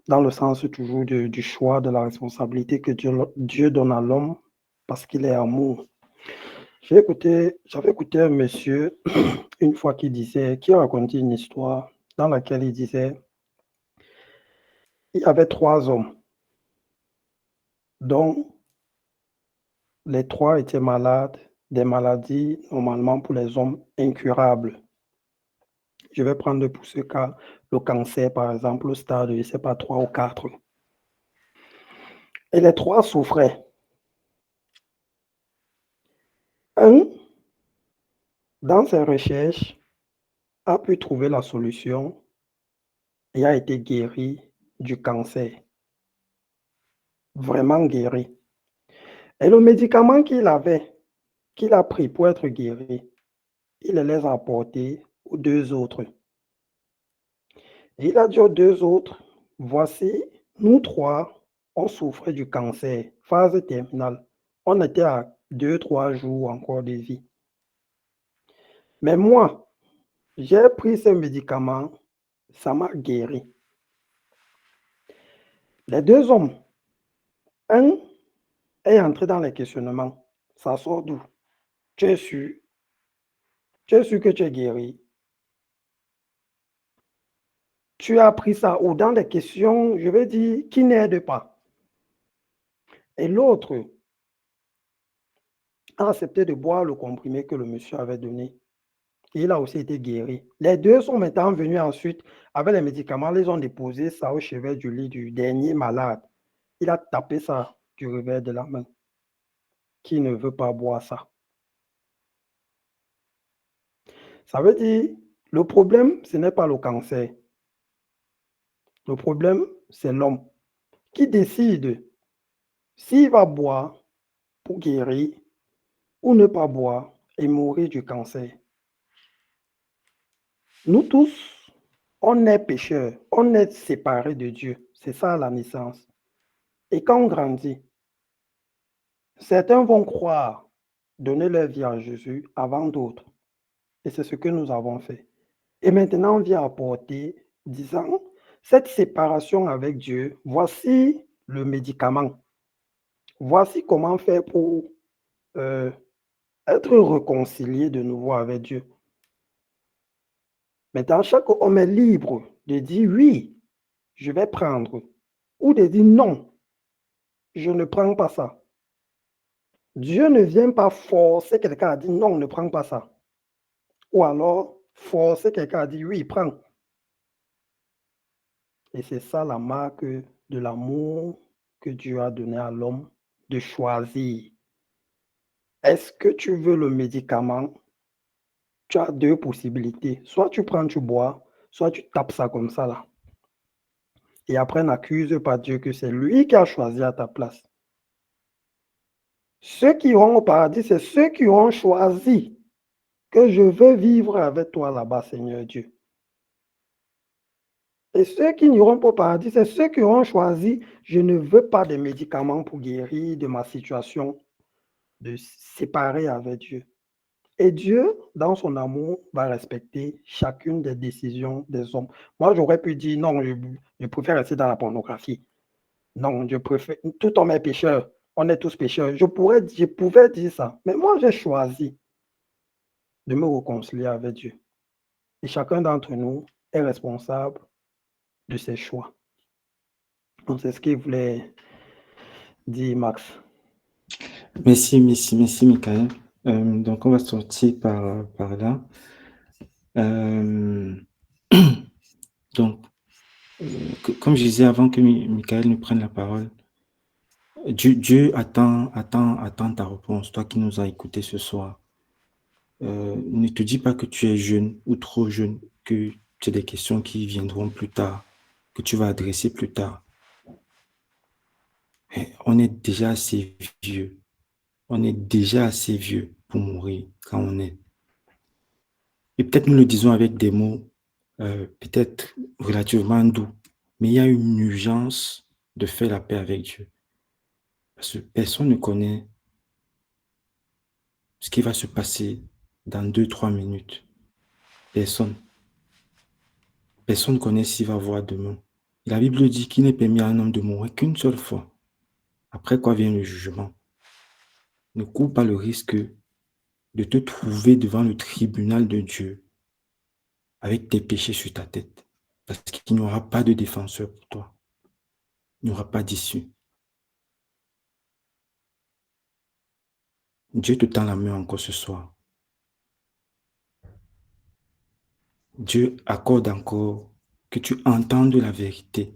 Speaker 3: Dans le sens toujours du choix, de la responsabilité que Dieu donne à l'homme parce qu'il est amour. J'avais écouté un monsieur une fois qui racontait une histoire dans laquelle il disait il y avait 3 hommes dont les 3 étaient malades, des maladies normalement pour les hommes incurables. Je vais prendre pour ce cas le cancer, par exemple, au stade, je ne sais pas, 3 ou 4. Et les 3 souffraient. Un, dans ses recherches, a pu trouver la solution et a été guéri du cancer. Vraiment guéri. Et le médicament qu'il a pris pour être guéri, il les a apportés aux 2 autres. Et il a dit aux 2 autres, voici, nous 3, on souffrait du cancer, phase terminale. On était à 2-3 jours encore de vie. Mais moi, j'ai pris ce médicament, ça m'a guéri. Les 2 hommes, un est entré dans les questionnements. Ça sort d'où? Tu es sûr que tu es guéri? Tu as appris ça ou dans les questions, je vais dire, qui n'aident pas. Et l'autre a accepté de boire le comprimé que le monsieur avait donné. Et il a aussi été guéri. Les 2 sont maintenant venus ensuite avec les médicaments, ils ont déposé ça au chevet du lit du dernier malade. Il a tapé ça du revers de la main. Qui ne veut pas boire ça? Ça veut dire, le problème, ce n'est pas le cancer. Le problème, c'est l'homme qui décide s'il va boire pour guérir ou ne pas boire et mourir du cancer. Nous tous, on est pécheurs, on est séparés de Dieu. C'est ça la naissance. Et quand on grandit, certains vont croire donner leur vie à Jésus avant d'autres. Et c'est ce que nous avons fait. Et maintenant, on vient apporter, disant, cette séparation avec Dieu, voici le médicament Voici comment faire pour être réconcilié de nouveau avec Dieu. Maintenant, chaque homme est libre de dire oui, je vais prendre, ou de dire non, je ne prends pas ça. Dieu ne vient pas forcer quelqu'un à dire non, ne prends pas ça. Ou alors forcer quelqu'un à dire oui, prends. Et c'est ça la marque de l'amour que Dieu a donné à l'homme, de choisir. Est-ce que tu veux le médicament? Tu as deux possibilités. Soit tu prends, tu bois, soit tu tapes ça comme ça là. Et après, n'accuse pas Dieu que c'est lui qui a choisi à ta place. Ceux qui iront au paradis, c'est ceux qui auront choisi que je veux vivre avec toi là-bas, Seigneur Dieu. Et ceux qui n'iront pas au paradis, c'est ceux qui auront choisi, je ne veux pas de médicaments pour guérir de ma situation, de séparer avec Dieu. Et Dieu, dans son amour, va respecter chacune des décisions des hommes. Moi, j'aurais pu dire, non, je préfère rester dans la pornographie. Non, je préfère, tout homme est pécheur. On est tous pécheurs. Je pouvais dire ça. Mais moi, j'ai choisi de me réconcilier avec Dieu. Et chacun d'entre nous est responsable de ses choix. Donc, c'est ce qu'il voulait dire, Max.
Speaker 2: Merci, Michael. Donc, on va sortir par là. Donc, comme je disais avant que Michael nous prenne la parole, Dieu attend ta réponse, toi qui nous as écoutés ce soir. Ne te dis pas que tu es jeune ou trop jeune, que c'est des questions qui viendront plus tard, que tu vas adresser plus tard. Mais on est déjà assez vieux. On est déjà assez vieux pour mourir quand on est. Et peut-être nous le disons avec des mots peut-être relativement doux, mais il y a une urgence de faire la paix avec Dieu. Parce que personne ne connaît ce qui va se passer dans 2-3 minutes. Personne. Personne ne connaît s'il va voir demain. Et la Bible dit qu'il n'est permis à un homme de mourir qu'une seule fois. Après quoi vient le jugement. Ne cours pas le risque de te trouver devant le tribunal de Dieu avec tes péchés sur ta tête. Parce qu'il n'y aura pas de défenseur pour toi. Il n'y aura pas d'issue. Dieu te tend la main encore ce soir. Dieu accorde encore que tu entendes la vérité.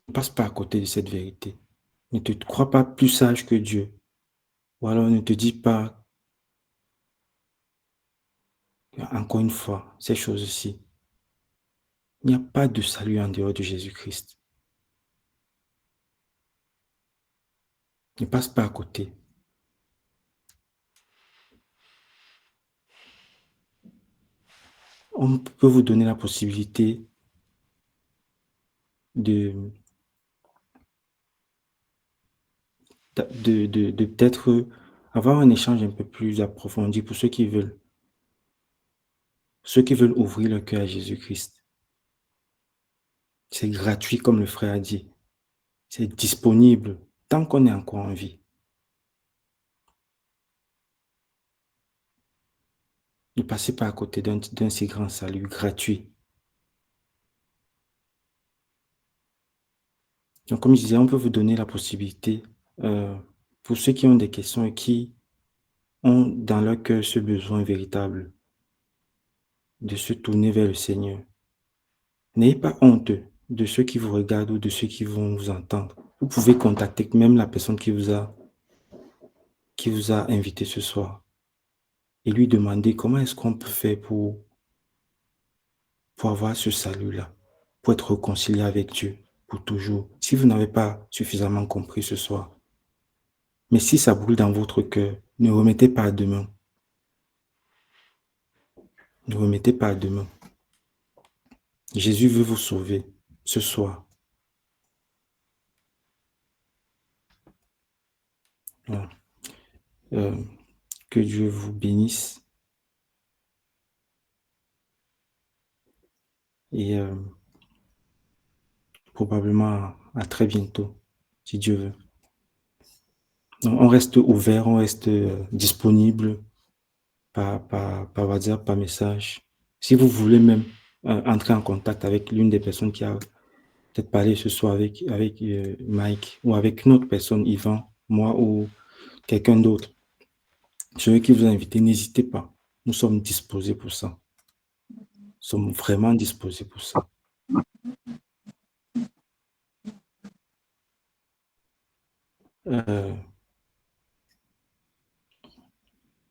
Speaker 2: Ne passe pas à côté de cette vérité. Ne te crois pas plus sage que Dieu. Ou alors ne te dis pas, encore une fois, ces choses-ci. Il n'y a pas de salut en dehors de Jésus-Christ. Ne passe pas à côté. On peut vous donner la possibilité de peut-être avoir un échange un peu plus approfondi pour ceux qui veulent. Ceux qui veulent ouvrir leur cœur à Jésus-Christ. C'est gratuit comme le frère a dit. C'est disponible tant qu'on est encore en vie. Ne passez pas à côté d'un si grand salut gratuit. Donc, comme je disais, on peut vous donner la possibilité, pour ceux qui ont des questions et qui ont dans leur cœur ce besoin véritable de se tourner vers le Seigneur. N'ayez pas honte de ceux qui vous regardent ou de ceux qui vont vous entendre. Vous pouvez contacter même la personne qui vous a invité ce soir et lui demander comment est-ce qu'on peut faire pour avoir ce salut-là, pour être réconcilié avec Dieu pour toujours, si vous n'avez pas suffisamment compris ce soir. Mais si ça brûle dans votre cœur, ne remettez pas à demain. Ne remettez pas à demain. Jésus veut vous sauver ce soir. Voilà. Que Dieu vous bénisse. Et probablement à très bientôt, si Dieu veut. Donc, on reste ouvert, on reste disponible par WhatsApp, par message. Si vous voulez même entrer en contact avec l'une des personnes qui a peut-être parlé ce soir avec Mike ou avec une autre personne, Yvan, moi ou quelqu'un d'autre, celui qui vous a invité, n'hésitez pas. Nous sommes disposés pour ça. Nous sommes vraiment disposés pour ça.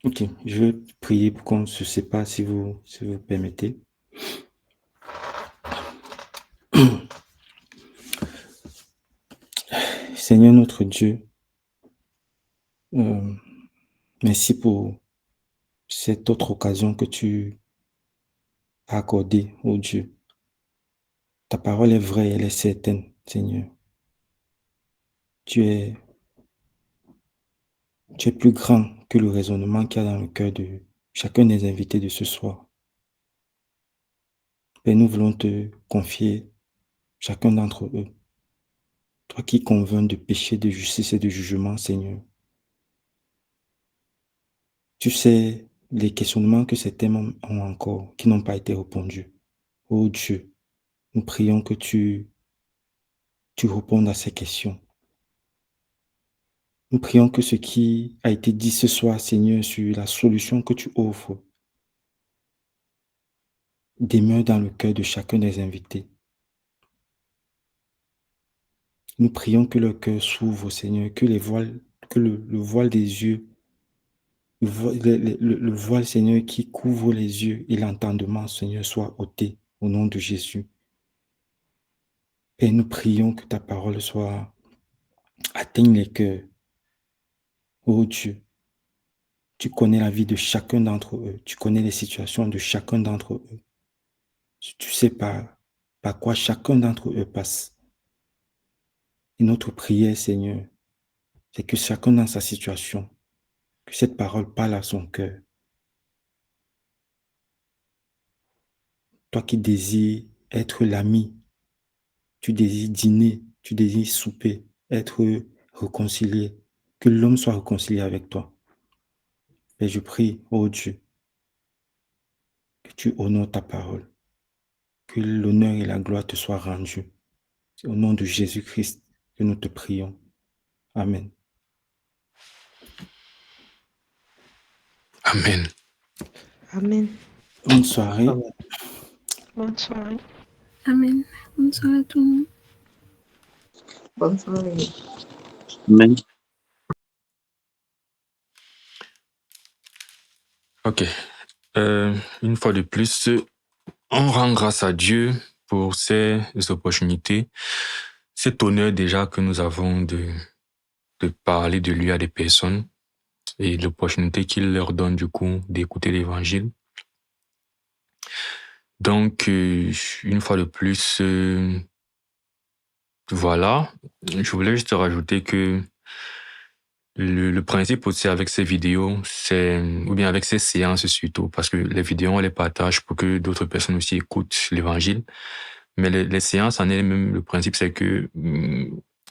Speaker 2: Ok, je vais prier pour qu'on ne se sépare si vous permettez. Seigneur notre Dieu, merci pour cette autre occasion que tu as accordée, oh Dieu. Ta parole est vraie, elle est certaine, Seigneur. Tu es plus grand que le raisonnement qu'il y a dans le cœur de chacun des invités de ce soir. Père, nous voulons te confier chacun d'entre eux. Toi qui convaincs de péché, de justice et de jugement, Seigneur. Tu sais les questionnements que certains ont encore, qui n'ont pas été répondus. Oh Dieu, nous prions que tu répondes à ces questions. Nous prions que ce qui a été dit ce soir, Seigneur, sur la solution que tu offres, demeure dans le cœur de chacun des invités. Nous prions que leur cœur s'ouvre, Seigneur, que le voile des yeux, le voile, Seigneur, qui couvre les yeux et l'entendement, Seigneur, soit ôté au nom de Jésus. Et nous prions que ta parole atteigne les cœurs. Oh Dieu, tu connais la vie de chacun d'entre eux. Tu connais les situations de chacun d'entre eux. Tu sais par quoi chacun d'entre eux passe. Et notre prière, Seigneur, c'est que chacun dans sa situation, que cette parole parle à son cœur. Toi qui désires être l'ami, tu désires dîner, tu désires souper, être réconcilié, que l'homme soit réconcilié avec toi. Et je prie, oh Dieu, que tu honores ta parole, que l'honneur et la gloire te soient rendus. C'est au nom de Jésus-Christ que nous te prions. Amen.
Speaker 1: Amen.
Speaker 5: Amen.
Speaker 2: Bonne soirée.
Speaker 3: Amen.
Speaker 5: Bonne soirée.
Speaker 6: Amen. Bonne soirée à tout le monde.
Speaker 5: Bonne soirée.
Speaker 7: Amen.
Speaker 1: Ok. Une fois de plus, on rend grâce à Dieu pour ces opportunités, cet honneur déjà que nous avons de parler de lui à des personnes et l'opportunité qu'il leur donne du coup d'écouter l'évangile. Donc, une fois de plus, voilà, je voulais juste rajouter que le principe aussi avec ces vidéos, ou bien avec ces séances surtout, parce que les vidéos, on les partage pour que d'autres personnes aussi écoutent l'évangile. Mais les séances en elles-mêmes, le principe, c'est que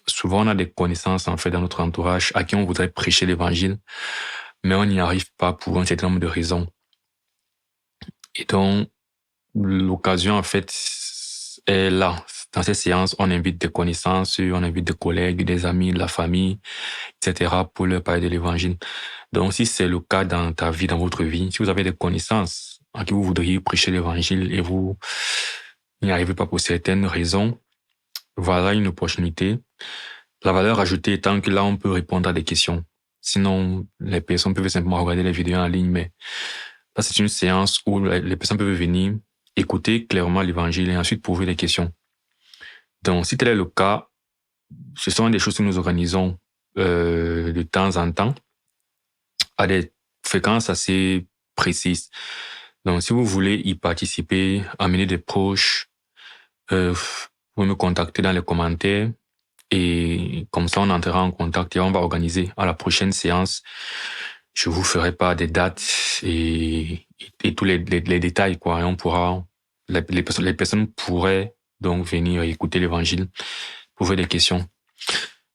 Speaker 1: souvent, on a des connaissances en fait dans notre entourage à qui on voudrait prêcher l'évangile, mais on n'y arrive pas pour un certain nombre de raisons. Et donc, l'occasion, en fait, est là. Dans ces séances, on invite des connaissances, on invite des collègues, des amis, de la famille, etc., pour leur parler de l'évangile. Donc, si c'est le cas dans ta vie, dans votre vie, si vous avez des connaissances à qui vous voudriez prêcher l'évangile et vous n'y arrivez pas pour certaines raisons, voilà une opportunité. La valeur ajoutée étant que là, on peut répondre à des questions. Sinon, les personnes peuvent simplement regarder les vidéos en ligne, mais là, c'est une séance où les personnes peuvent venir écouter clairement l'évangile et ensuite poser des questions. Donc, si tel est le cas, ce sont des choses que nous organisons de temps en temps à des fréquences assez précises. Donc, si vous voulez y participer, amener des proches, vous pouvez me contacter dans les commentaires et comme ça, on entrera en contact et on va organiser à la prochaine séance. Je vous ferai pas des dates et tous les détails, quoi. Et on pourra, les personnes pourraient donc venir écouter l'évangile, poser des questions.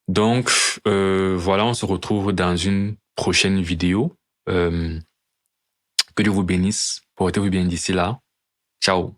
Speaker 1: Donc, voilà, on se retrouve dans une prochaine vidéo. Que Dieu vous bénisse. Portez-vous bien d'ici là. Ciao.